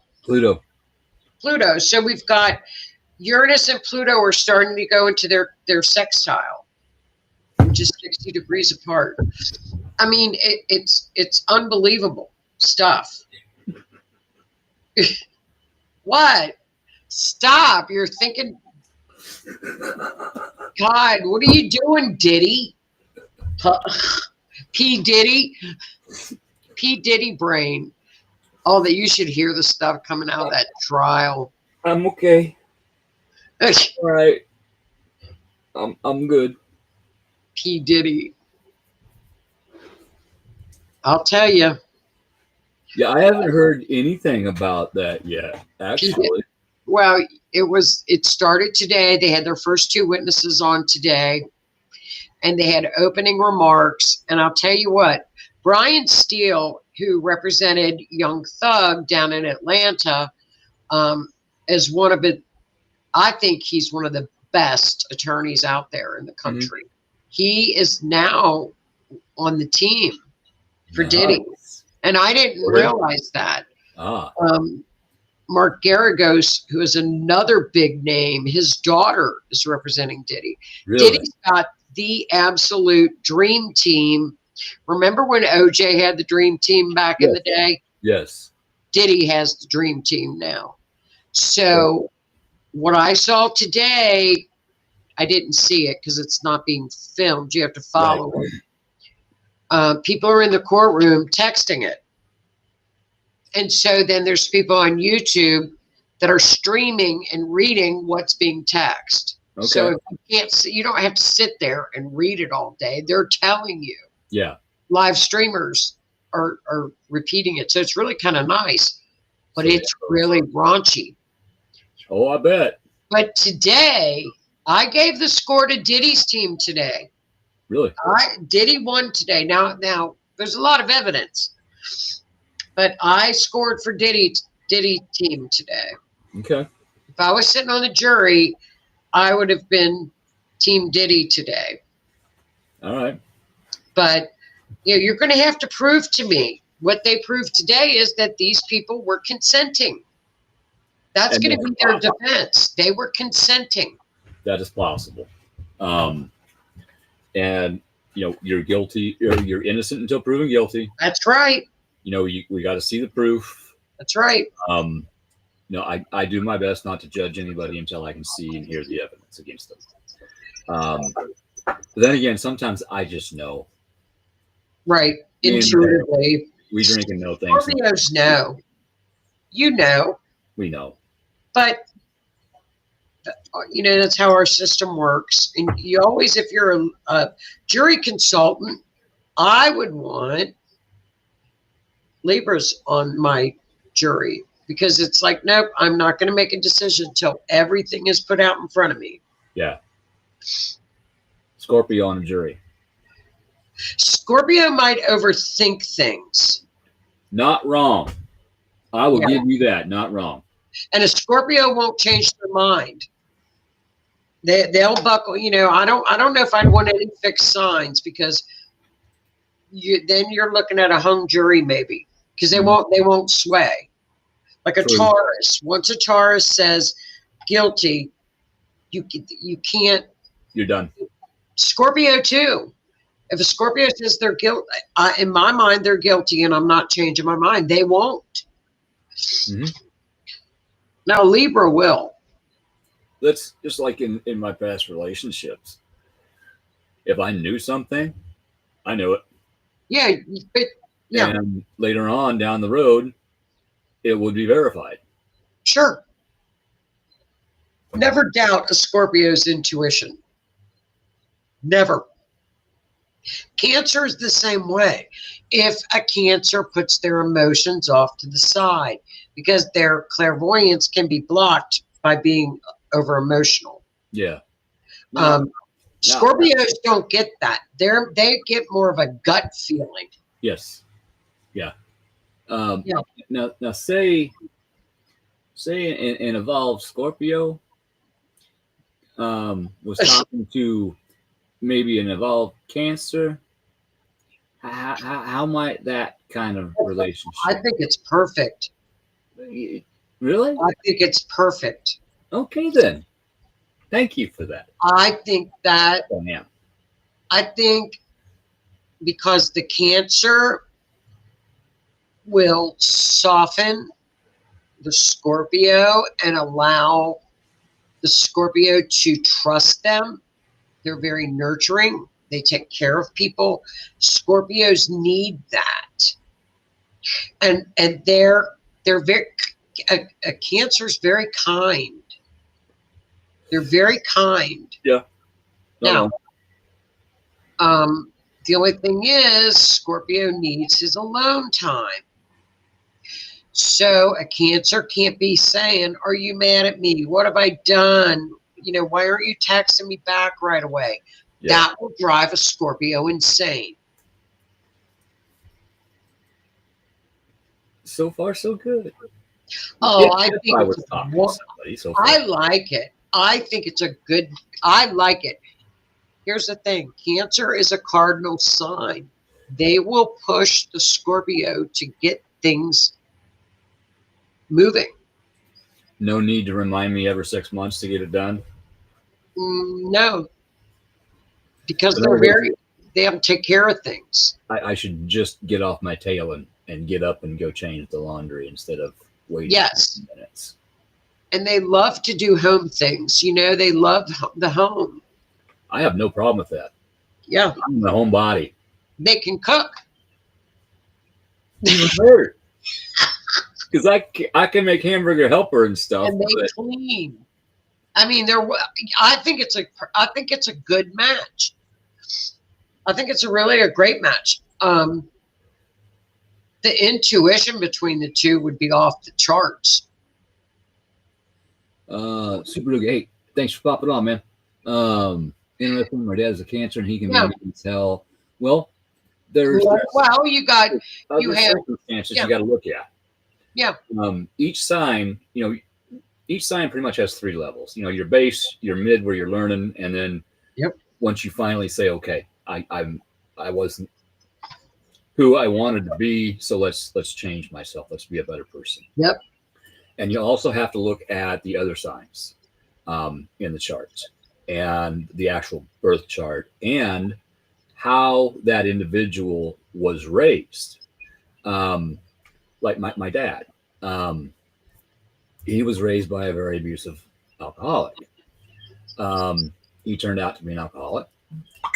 So we've got Uranus and Pluto are starting to go into their sextile, just 60 degrees apart. It's unbelievable stuff. What? Stop. You're thinking, God, what are you doing, Diddy? P. Diddy? P. Diddy brain. Oh, that you should hear the stuff coming out of that trial. I'm okay. All right. I'm good. P. Diddy. I'll tell you. Yeah, I haven't heard anything about that yet, actually. Well, it started today. They had their first two witnesses on today, and they had opening remarks. And I'll tell you what, Brian Steele, who represented Young Thug down in Atlanta, as one of it, I think he's one of the best attorneys out there in the country. Mm-hmm. He is now on the team for Diddy. And I didn't realize that. Mark Garagos, who is another big name, his daughter is representing Diddy. Really? Diddy's got the absolute dream team. Remember when OJ had the dream team back in the day? Yes. Diddy has the dream team now. So what I saw today, I didn't see it because it's not being filmed. You have to follow it. People are in the courtroom texting it. And so then there's people on YouTube that are streaming and reading what's being texted. Okay. So if you can't see, you don't have to sit there and read it all day. They're telling you. Yeah. Live streamers are repeating it. So it's really kind of nice, but it's really raunchy. Oh, I bet. But today, I gave the score to Diddy's team today. Really? Diddy won today. Now, there's a lot of evidence. But I scored for Diddy team today. Okay. If I was sitting on the jury, I would have been Team Diddy today. All right. But you're going to have to prove to me. What they proved today is that these people were consenting. That's going to be their defense. They were consenting. That is possible. And you're guilty, or you're innocent until proven guilty. That's right. We got to see the proof. That's right. I do my best not to judge anybody until I can see and hear the evidence against them. But then again, sometimes I just know. Right. Intuitively. We drink and know things. Scorpios know. You know. We know. But, that's how our system works. And you always, if you're a jury consultant, I would want Libras on my jury, because it's like, nope, I'm not going to make a decision until everything is put out in front of me. Yeah. Scorpio on a jury. Scorpio might overthink things. Not wrong. I will give you that. Not wrong. And a Scorpio won't change their mind. They'll buckle. I don't know if I'd want any fixed signs, because then you're looking at a hung jury maybe, because they won't sway. Like a Taurus. Once a Taurus says guilty, you can't. You're done. Scorpio too. If a Scorpio says they're guilty, in my mind they're guilty, and I'm not changing my mind. They won't. Mm-hmm. Now Libra will. That's just like in my past relationships. If I knew something, I knew it. Yeah, but And later on down the road, it would be verified. Sure. Never doubt a Scorpio's intuition. Never. Cancer is the same way. If a Cancer puts their emotions off to the side, because their clairvoyance can be blocked by being over emotional. Yeah. Scorpios don't get that. They get more of a gut feeling. Yes. Yeah. Now say an evolved Scorpio was talking to maybe an evolved Cancer. How might that kind of relationship? I think it's perfect. Really? I think it's perfect. Okay, then. Thank you for that. I think that. Oh, yeah. I think because the Cancer will soften the Scorpio and allow the Scorpio to trust them. They're very nurturing. They take care of people. Scorpios need that. And they're very, a Cancer's very kind. They're very kind. Yeah. Now, the only thing is Scorpio needs his alone time. So a Cancer can't be saying, are you mad at me? What have I done? Why aren't you texting me back right away? Yeah. That will drive a Scorpio insane. So far, so good. Oh, Yeah, I think I was talking to somebody so far. I like it. I think it's I like it. Here's the thing. Cancer is a cardinal sign. They will push the Scorpio to get things moving. No need to remind me every 6 months to get it done. No, because they have to take care of things. I should just get off my tail and get up and go change the laundry instead of waiting 10 minutes. And they love to do home things. They love the home. I have no problem with that. Yeah. I'm a homebody. They can cook. Because I can make hamburger helper and stuff. And they clean. I mean, I think it's a good match. I think it's really a great match. The intuition between the two would be off the charts. Super Luke, hey, thanks for popping on, man. Interesting. My dad's a Cancer, and he can be tell. Well, you have circumstances you got to look at. Yeah. Each sign, each sign pretty much has 3 levels. You know, your base, your mid, where you're learning, and then once you finally say, okay, I wasn't who I wanted to be, so let's change myself. Let's be a better person. Yep. And you also have to look at the other signs in the charts and the actual birth chart and how that individual was raised. Like my dad, he was raised by a very abusive alcoholic. He turned out to be an alcoholic.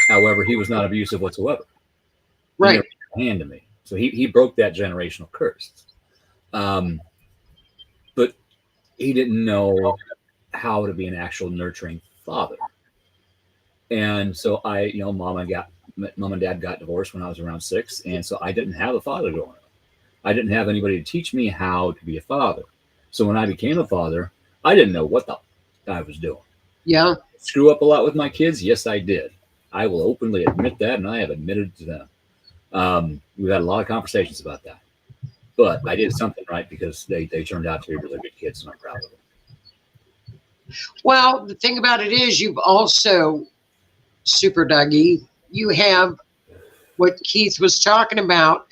However, he was not abusive whatsoever. Right. He never put a hand to me. So he broke that generational curse. But he didn't know how to be an actual nurturing father. And so mom and dad got divorced when I was around 6. And so I didn't have a father growing up. I didn't have anybody to teach me how to be a father. So when I became a father, I didn't know what the I was doing. Yeah. Screw up a lot with my kids? Yes, I did. I will openly admit that, and I have admitted to them. We've had a lot of conversations about that. But I did something right because they turned out to be really good kids, and I'm proud of them. Well, the thing about it is you've also, Super Dougie, you have what Keith was talking about,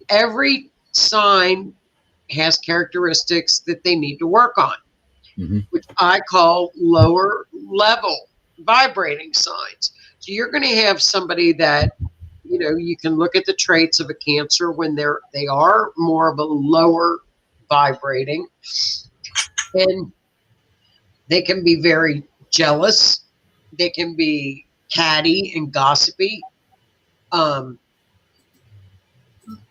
every sign has characteristics that they need to work on, which I call lower level vibrating signs. So you're going to have somebody that, you know, you can look at the traits of a Cancer when they are more of a lower vibrating, and they can be very jealous. They can be catty and gossipy.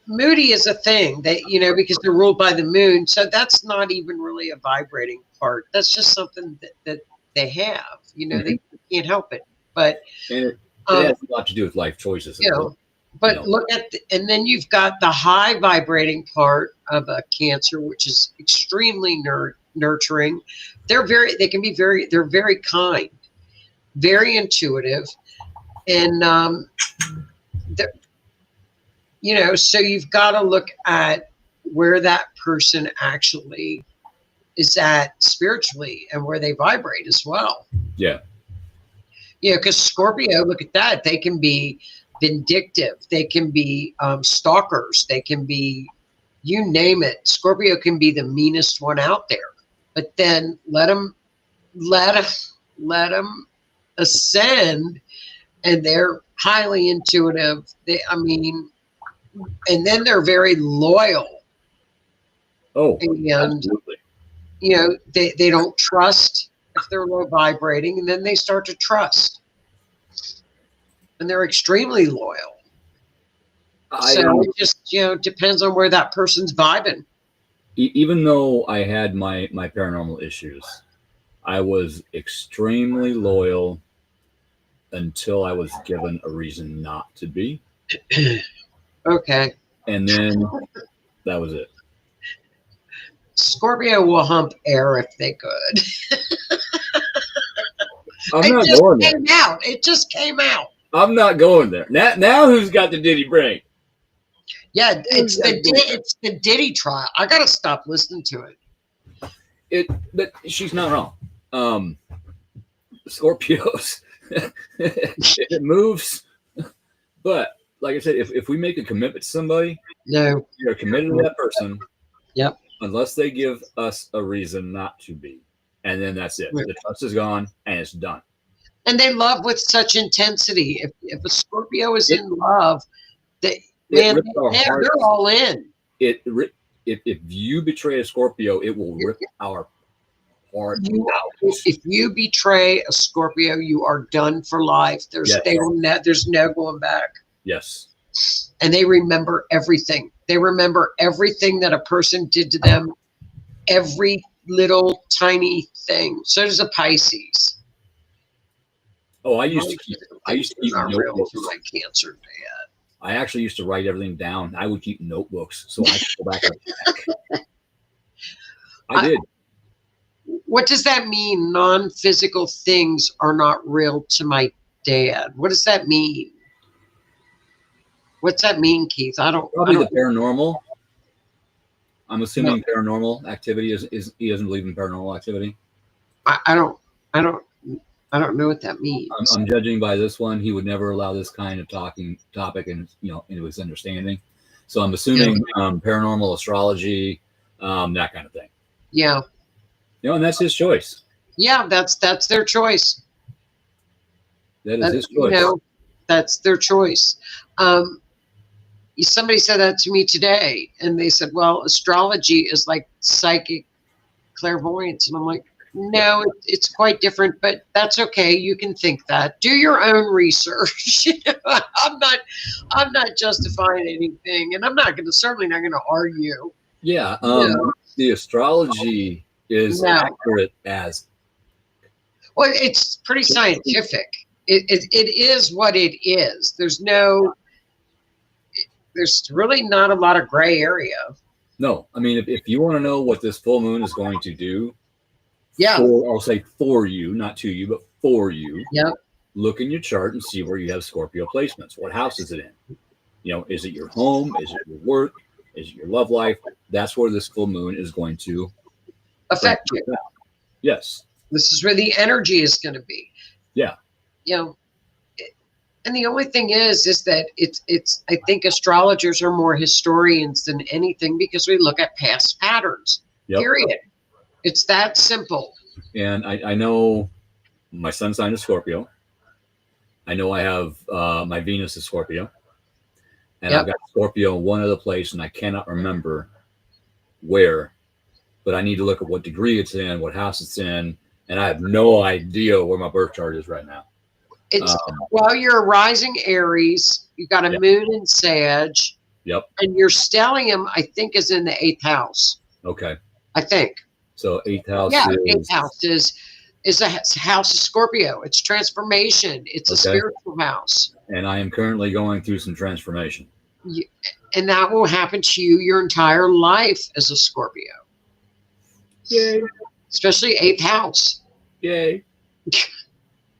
Moody is a thing that, you know, because they're ruled by the moon. So that's not even really a vibrating part. That's just something that they have, you know, they can't help it. But and it has a lot to do with life choices. You know, but look at, and then you've got the high vibrating part of a Cancer, which is extremely nurturing. They're very kind, very intuitive. And, you know, so you've got to look at where that person actually is at spiritually and where they vibrate as well. Yeah. Yeah, because Scorpio, look at that. They can be vindictive. They can be stalkers. They can be, you name it. Scorpio can be the meanest one out there. But then let them ascend, and they're highly intuitive. And then they're very loyal. Oh, and, absolutely. You know, they don't trust if they're low vibrating, and then they start to trust. And they're extremely loyal. So it just, you know, depends on where that person's vibing. Even though I had my paranormal issues, I was extremely loyal until I was given a reason not to be. Okay. And then that was it. Scorpio will hump air if they could. It just came out. I'm not going there. Now who's got the Diddy brain? Yeah, it's the Diddy trial. I gotta stop listening to it. But she's not wrong. Scorpios, it moves. But like I said, if we make a commitment to somebody, no, you're committed to that person. Yep. Unless they give us a reason not to be, and then that's it. Right. The trust is gone and it's done. And they love with such intensity. If a Scorpio is in love, they're all in. If you betray a Scorpio, it will rip our heart out. If you betray a Scorpio, you are done for life. There's no going back. Yes. And they remember everything. They remember everything that a person did to them, every little tiny thing. So does a Pisces. Oh, I used to keep notebooks. My Cancer dad. I actually used to write everything down. I would keep notebooks so I could go back and check. I did. What does that mean? Non-physical things are not real to my dad. What does that mean? What's that mean, Keith? Probably the paranormal. I'm assuming paranormal activity is he doesn't believe in paranormal activity. I don't know what that means. I'm judging by this one. He would never allow this kind of topic and into his understanding. So I'm assuming paranormal astrology, that kind of thing. Yeah. And that's his choice. Yeah, that's their choice. That is his choice. That's their choice. Somebody said that to me today, and they said, well, astrology is like psychic clairvoyance. And I'm like, no, it's quite different, but that's okay. You can think that. Do your own research. I'm not justifying anything, and I'm certainly not gonna argue. Yeah. The astrology is accurate as. Well, it's pretty scientific. It is what it is. There's really not a lot of gray area. No, I mean, if you want to know what this full moon is going to do, I'll say for you, not to you, but for you. Yep. Look in your chart and see where you have Scorpio placements. What house is it in? Is it your home? Is it your work? Is it your love life? That's where this full moon is going to affect you. Yes. This is where the energy is going to be. Yeah. And the only thing is that it's I think astrologers are more historians than anything because we look at past patterns. Yep. Period. It's that simple. And I know my sun sign is Scorpio. I know I have my Venus is Scorpio. And I've got Scorpio in one other place, and I cannot remember where. But I need to look at what degree it's in, what house it's in, and I have no idea where my birth chart is right now. It's you're a rising Aries. You've got a moon in Sag. Yep. And your stellium, I think, is in the 8th house. Okay. I think. So 8th house. Yeah, 8th house is a house of Scorpio. It's transformation. It's a spiritual house. And I am currently going through some transformation. And that will happen to you your entire life as a Scorpio. Yay. Especially 8th house. Yay.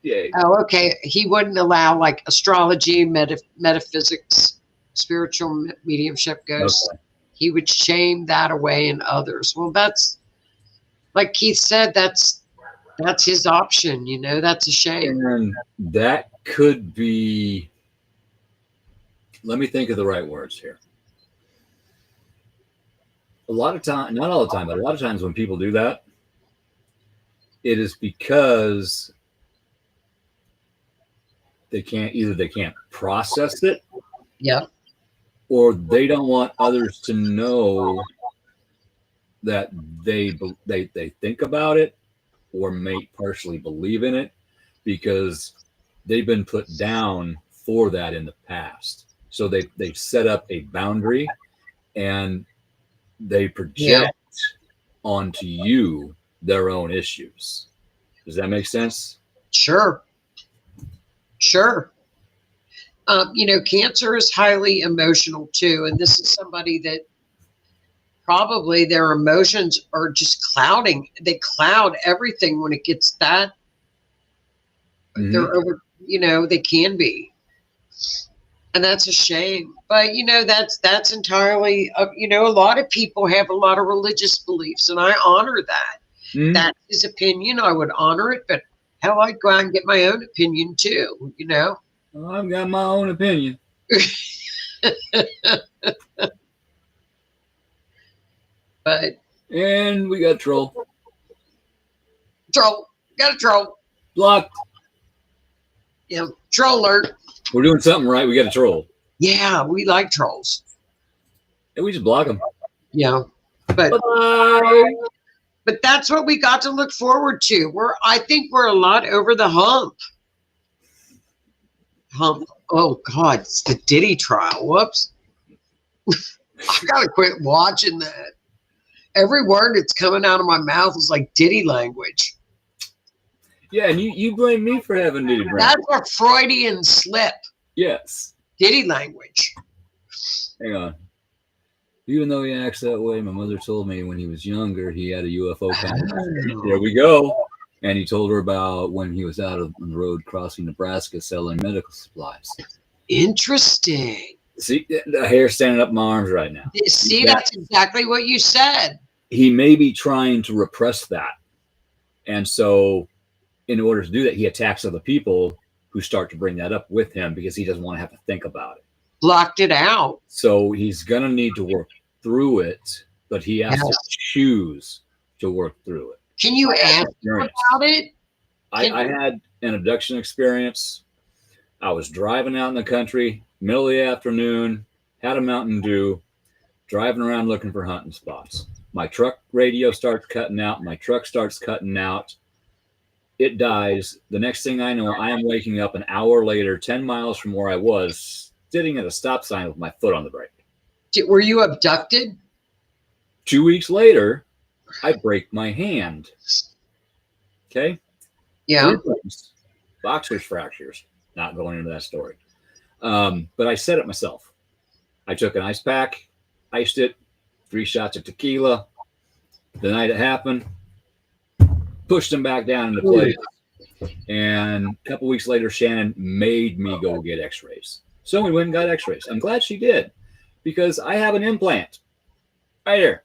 Yay. Oh, okay. He wouldn't allow like astrology, metaphysics, spiritual mediumship ghosts. Okay. He would shame that away in others. Well, that's like Keith said, that's his option, that's a shame. And that could be, let me think of the right words here. A lot of time, not all the time, but a lot of times when people do that, it is because they can't process it. Yeah. Or they don't want others to know that they think about it or may partially believe in it because they've been put down for that in the past. So they've set up a boundary and they project onto you their own issues. Does that make sense? Sure. Cancer is highly emotional too. And this is somebody that probably their emotions are just clouding. They cloud everything when it gets that. They're over, they can be. And that's a shame. But, that's entirely, a lot of people have a lot of religious beliefs, and I honor that. That's his opinion. I would honor it, but hell, I'd go out and get my own opinion too, Well, I've got my own opinion. And we got troll. Got a troll. Blocked. Yeah, troll alert. We're doing something right. We got a troll. Yeah, we like trolls. And we just block them. Yeah, but that's what we got to look forward to. I think we're a lot over the hump. Oh God, it's the Diddy trial. Whoops. I gotta quit watching that. Every word that's coming out of my mouth is like Diddy language. Yeah, and you blame me for having Diddy language. That's a Freudian slip. Yes. Diddy language. Hang on. Even though he acts that way, my mother told me when he was younger, he had a UFO conversation. There we go. And he told her about when he was out on the road crossing Nebraska selling medical supplies. Interesting. See, the hair standing up my arms right now. See, that's exactly what you said. He may be trying to repress that. And so in order to do that, he attacks other people who start to bring that up with him because he doesn't want to have to think about it. Blocked it out. So he's going to need to work through it, but he has to choose to work through it. Can you ask him about it? I had an abduction experience. I was driving out in the country, middle of the afternoon, had a Mountain Dew, driving around looking for hunting spots. My truck radio starts cutting out. My truck starts cutting out. It dies. The next thing I know, I am waking up an hour later, 10 miles from where I was, sitting at a stop sign with my foot on the brake. Were you abducted? 2 weeks later, I break my hand. Okay? Yeah. Boxer's fractures. Not going into that story. But I said it myself. I took an ice pack, iced it, 3 shots of tequila. The night it happened, pushed them back down into place. And a couple weeks later, Shannon made me go get x-rays. So we went and got x-rays. I'm glad she did because I have an implant right here.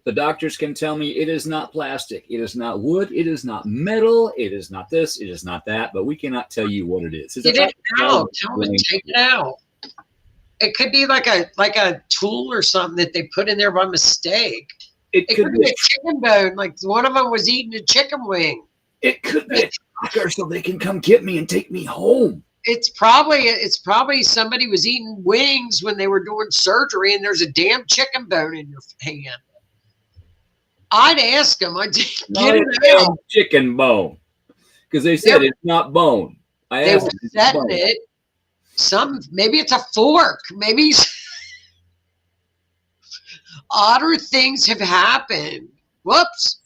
The doctors can tell me it is not plastic. It is not wood. It is not metal. It is not this. It is not that. But we cannot tell you what it is. Get it out. Tell them to take it out. It could be like a tool or something that they put in there by mistake. It could be a chicken bone. Like one of them was eating a chicken wing. It could be a tracker so they can come get me and take me home. It's probably somebody was eating wings when they were doing surgery and there's a damn chicken bone in your hand. I'd ask them. I'd say, get it out. Chicken bone. Because they said it's not bone. They were setting it. Maybe it's a fork. Maybe odder things have happened. Whoops.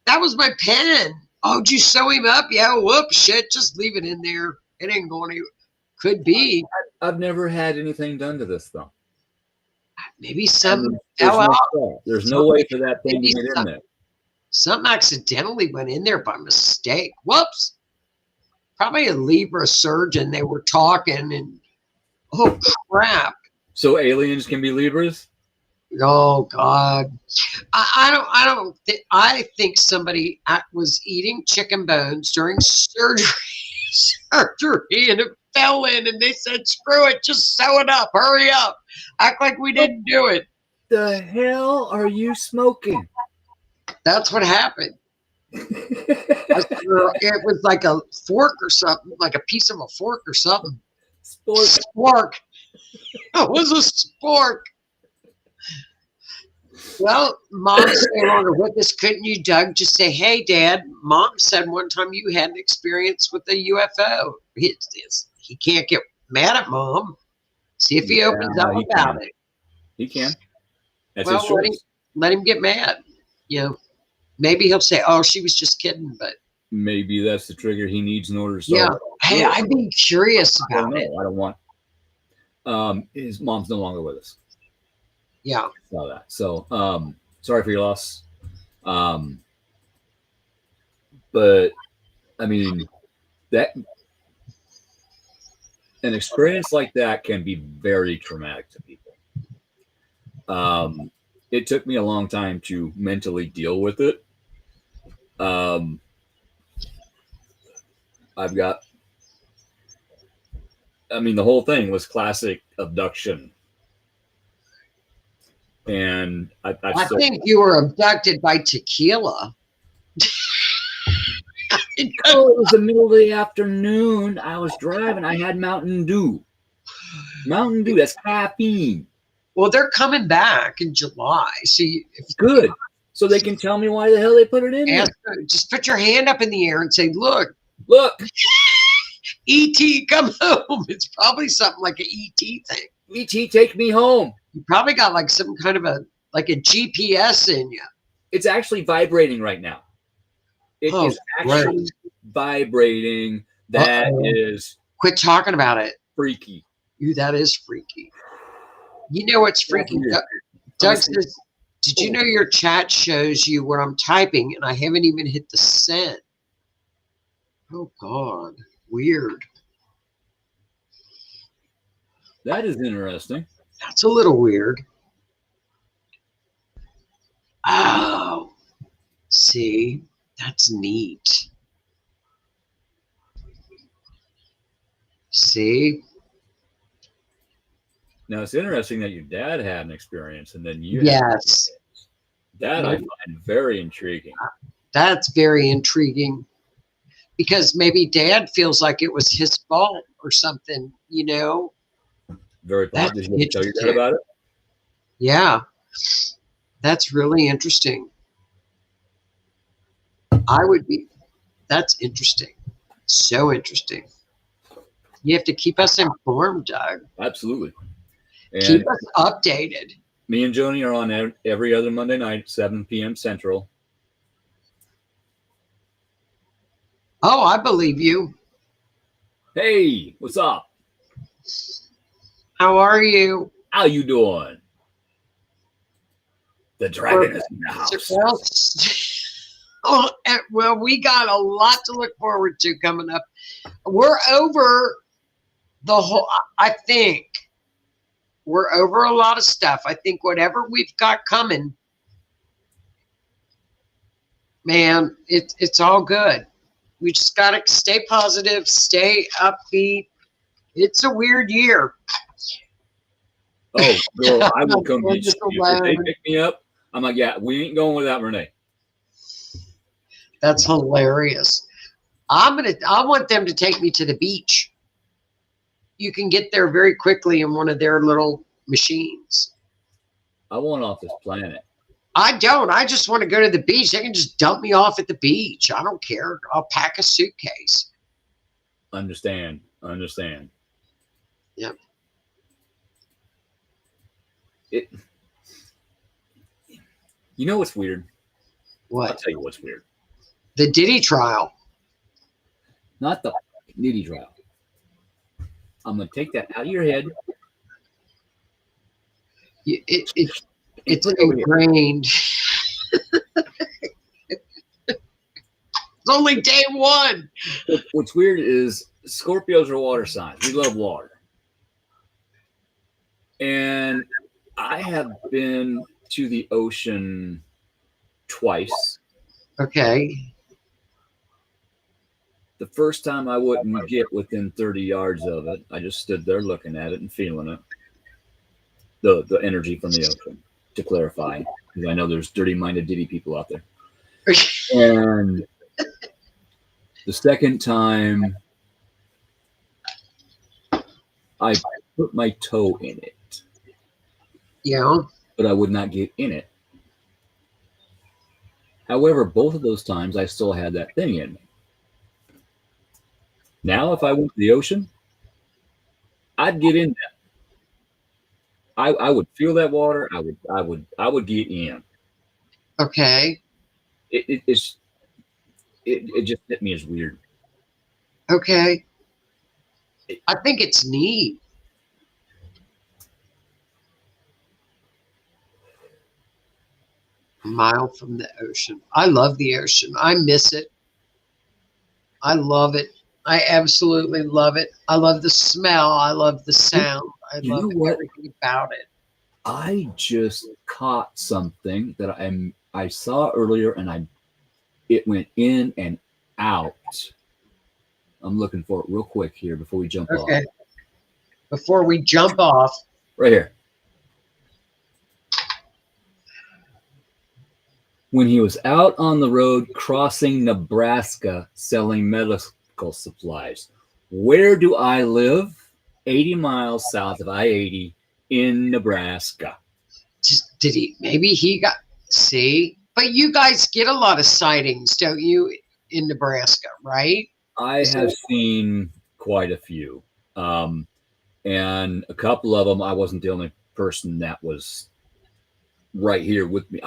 That was my pen. Oh, did you sew him up? Yeah, whoops, shit. Just leave it in there. It ain't going to. Could be. I've never had anything done to this, though. Maybe something fell out. There's no way for that thing to get in there. Something accidentally went in there by mistake. Whoops. Probably a Libra surgeon. They were talking and oh crap. So aliens can be Libras? Oh God. I think somebody was eating chicken bones during surgery and it fell in and they said, screw it, just sew it up, hurry up. Act like we didn't do it. The hell are you smoking? That's what happened. It was like a fork or something, like a piece of a fork or something. Spork. It was a spork. Well, Mom's no longer with us. Couldn't you, Doug, just say, hey, Dad, Mom said one time you had an experience with a UFO. He can't get mad at Mom. See if he opens up about it. He can. That's his choice. Let him get mad. You know, maybe he'll say, oh, she was just kidding, but maybe that's the trigger he needs in order to solve it. Hey, I'd be curious about it. I don't want his mom's no longer with us. Yeah. Saw that. So sorry for your loss. But I mean that an experience like that can be very traumatic to people. It took me a long time to mentally deal with it. The whole thing was classic abduction. And I think you were abducted by tequila. It was the middle of the afternoon. I was driving. I had Mountain Dew. Mountain Dew, that's caffeine. Well, they're coming back in July. So good. So they can tell me why the hell they put it in there. Just put your hand up in the air and say, look. E.T., come home. It's probably something like an E.T. thing. E.T., take me home. You probably got like some kind of a GPS in you. It's actually vibrating right now. It is actually vibrating. That is. Quit talking about it. Freaky. That is freaky. You know what's freaky? Doug says, did you know your chat shows you what I'm typing and I haven't even hit the send? Oh, God. Weird. That is interesting. That's a little weird. Oh, see, that's neat. See? Now it's interesting that your dad had an experience and then you had Yes. that I find very intriguing. That's very intriguing. Because maybe Dad feels like it was his fault or something, you know? Very That's positive. Did you tell your dad interesting. about it? Yeah. That's really interesting. That's interesting. So interesting. You have to keep us informed, Doug. Absolutely. And Keep us updated. me and Joni are on every other Monday night, 7 p.m. Central. Oh, I believe you. Hey, what's up? How are you? How you doing? The dragon is in the house. Well, we got a lot to look forward to coming up. We're over the whole, I think we're over a lot of stuff. I think whatever we've got coming, man, it's all good. We just got to stay positive, stay upbeat. It's a weird year. Oh, girl, I will come We're get you. just If they alone. pick me up, I'm like, yeah, we ain't going without Renee. That's hilarious. I want them to take me to the beach. You can get there very quickly in one of their little machines. I want off this planet. I don't. I just want to go to the beach. They can just dump me off at the beach. I don't care. I'll pack a suitcase. Understand. Yep. You know what's weird? I'll What? tell you what's weird. The Diddy trial. Not the nitty trial. I'm gonna take that out of your head. It's Put it over here. ingrained. It's only day one. What's weird is Scorpios are water signs. We love water. And I have been to the ocean twice. Okay. The first time I wouldn't get within 30 yards of it. I just stood there looking at it and feeling it. The energy from the ocean, to clarify. Because I know there's dirty-minded Diddy people out there. And the second time, I put my toe in it, Yeah. but I would not get in it. However, both of those times, I still had that thing in me. Now, if I went to the ocean, I'd get in that. I would feel that water. I would get in. Okay. It just hit me as weird. Okay. I think it's neat. A mile from the ocean. I love the ocean. I miss it. I love it. I absolutely love it. I love the smell. I love the sound. I You love know what? everything about it. I just caught something that I saw earlier, and it went in and out. I'm looking for it real quick here before we jump Okay. off. Before we jump off, Right here. When he was out on the road crossing Nebraska selling medical supplies. Where do I live? 80 miles south of I-80 in Nebraska. did he? Maybe he got. See, but you guys get a lot of sightings, don't you, in Nebraska, right? I have seen quite a few. And a couple of them, I wasn't the only person that was right here with me.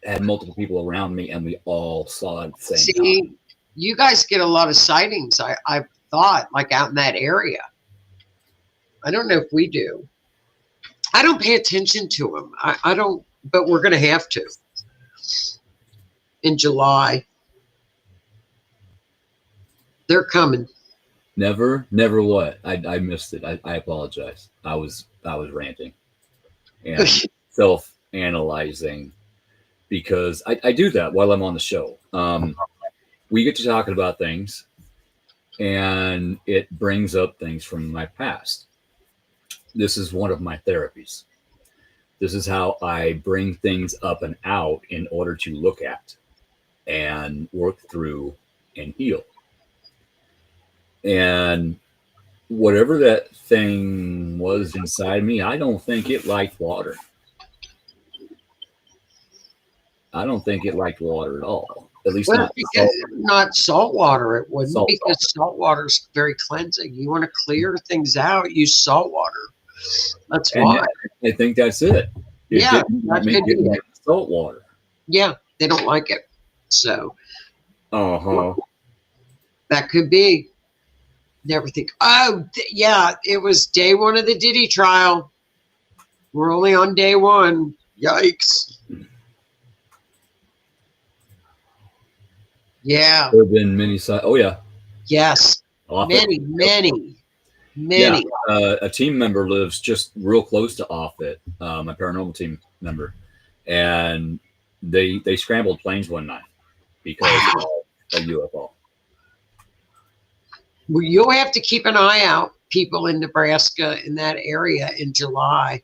Had multiple people around me, and we all saw it at the same time. See, you guys get a lot of sightings. I thought, like out in that area. I don't know if we do. I don't pay attention to them. I don't, but we're going to have to in July. They're coming. Never what? I missed it. I apologize. I was ranting and self-analyzing because I do that while I'm on the show. We get to talking about things, and it brings up things from my past. This is one of my therapies. This is how I bring things up and out in order to look at and work through and heal. And whatever that thing was inside me, I don't think it liked water. I don't think it liked water at all. At least Well, not because not salt water, it wouldn't, Salt because salt water is very cleansing. You want to clear things out, use salt water. That's And why. I think that's it. It Yeah, didn't that make could be it it. salt water. Yeah, they don't like it. So Uh-huh. that could be. Never think. Oh, yeah, it was day one of the Diddy trial. We're only on day one. Yikes. Yeah. There have been many oh yeah. Yes. Offutt. Many. Yeah, a team member lives just real close to Offutt, my paranormal team member, and they scrambled planes one night because of a UFO. Well, you'll have to keep an eye out, people in Nebraska in that area in July.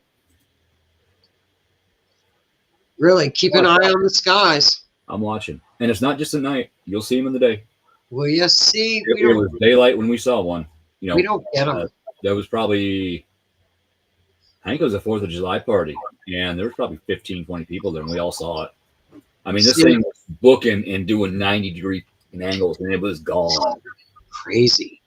Really, keep an eye on the skies. I'm watching, and it's not just at night. You'll see them in the day. Will you see? It was daylight when we saw one. You know, We don't get them. There was probably, I think it was a 4th of July party, and there was probably 15, 20 people there, and we all saw it. I mean, this See? thing was booking and doing 90-degree angles, and it was gone. Crazy.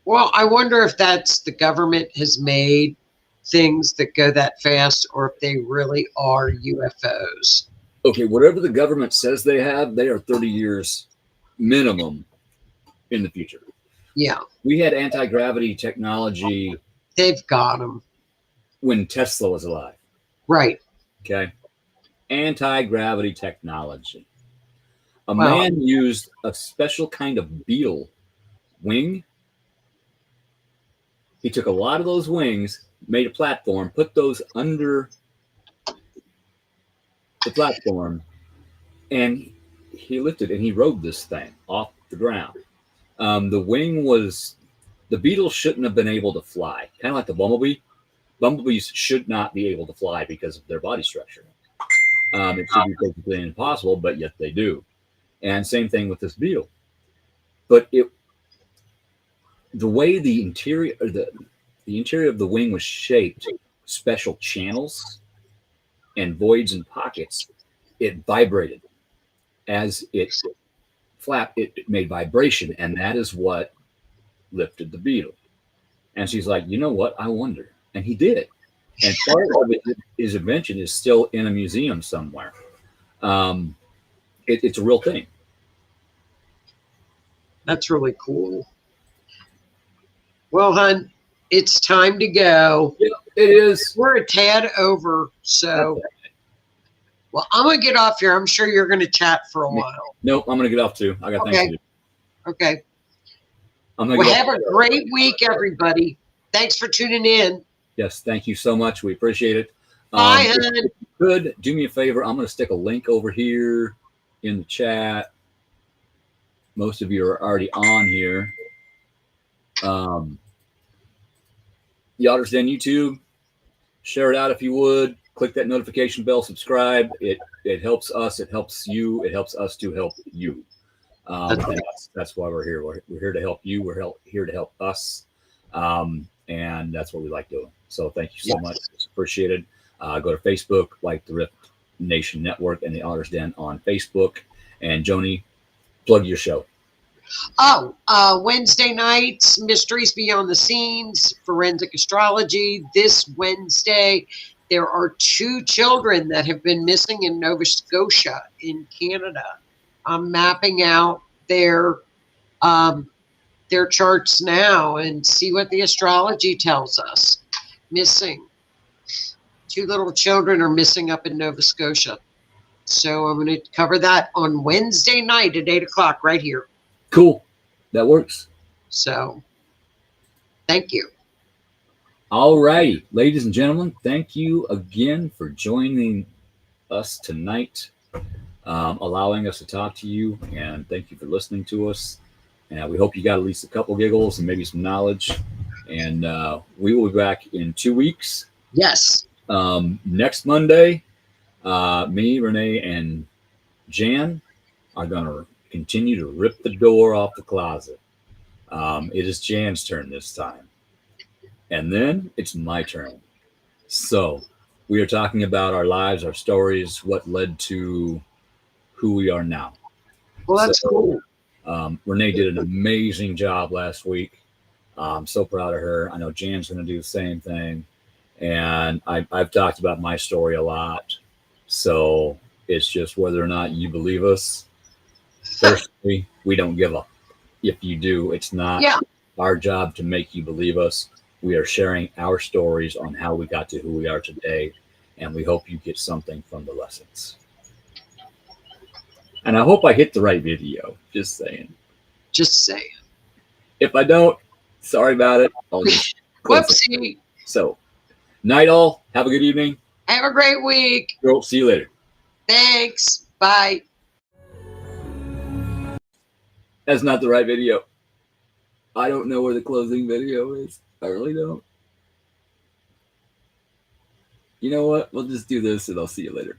Well, I wonder if that's the government has made things that go that fast, or if they really are UFOs. Okay, whatever the government says they have, they are 30 years minimum in the future. Yeah, We had anti-gravity technology they've got them. when Tesla was alive. Right. Okay. Anti-gravity technology. A Wow. man used a special kind of beetle wing. He took a lot of those wings, made a platform, put those under the platform, and he lifted and he rode this thing off the ground. The wing was, the beetle shouldn't have been able to fly, kind of like the bumblebee. Bumblebees should not be able to fly because of their body structure. It should be basically impossible, but yet they do. And same thing with this beetle. But the way the interior of the wing was shaped, special channels and voids and pockets, it vibrated as it flapped. It made vibration, and that is what lifted the beetle. And she's like, you know what? I wonder. And he did. And part of it, his invention is still in a museum somewhere. It's a real thing. That's really cool. Well, hon, it's time to go. Yeah, it is. We're a tad over, so. Well, I'm going to get off here. I'm sure you're going to chat for a while. Nope, I'm going to get off too. I got things to do. Okay. I'm going Well, to have a great week, everybody. Thanks for tuning in. Yes, thank you so much. We appreciate it. Bye, If hon. you could do me a favor, I'm going to stick a link over here in the chat. Most of you are already on here. The Otter's Den YouTube, share it out if you would. Click that notification bell, subscribe. It helps us. It helps you. It helps us to help you. And that's why we're here. We're here to help you. We're here to help us. And that's what we like doing. So thank you so much. It's appreciated. Go to Facebook, like the Rift Nation Network and the Otter's Den on Facebook. And Joni, plug your show. Oh, Wednesday nights, Mysteries Beyond the Scenes, Forensic Astrology. This Wednesday, there are 2 children that have been missing in Nova Scotia in Canada. I'm mapping out their charts now and see what the astrology tells us. Missing. 2 little children are missing up in Nova Scotia. So I'm going to cover that on Wednesday night at 8 o'clock right here. Cool. That works. So, thank you. All righty, ladies and gentlemen, thank you again for joining us tonight, allowing us to talk to you, and thank you for listening to us. And we hope you got at least a couple giggles and maybe some knowledge. And we will be back in 2 weeks. Yes. Next Monday, me, Renee, and Jan are going to continue to rip the door off the closet. It is Jan's turn this time. And then it's my turn. So we are talking about our lives, our stories, what led to who we are now. Well, that's cool. Renee did an amazing job last week. I'm so proud of her. I know Jan's going to do the same thing. And I've talked about my story a lot. So it's just whether or not you believe us. Personally, we don't give up. If you do, it's not our job to make you believe us. We are sharing our stories on how we got to who we are today, and we hope you get something from the lessons. And I hope I hit the right video. Just saying. Just saying. If I don't, sorry about it. I'll just Whoopsie. So, night all. Have a good evening. Have a great week. We'll see you later. Thanks. Bye. That's not the right video. I don't know where the closing video is. I really don't. You know what? We'll just do this and I'll see you later.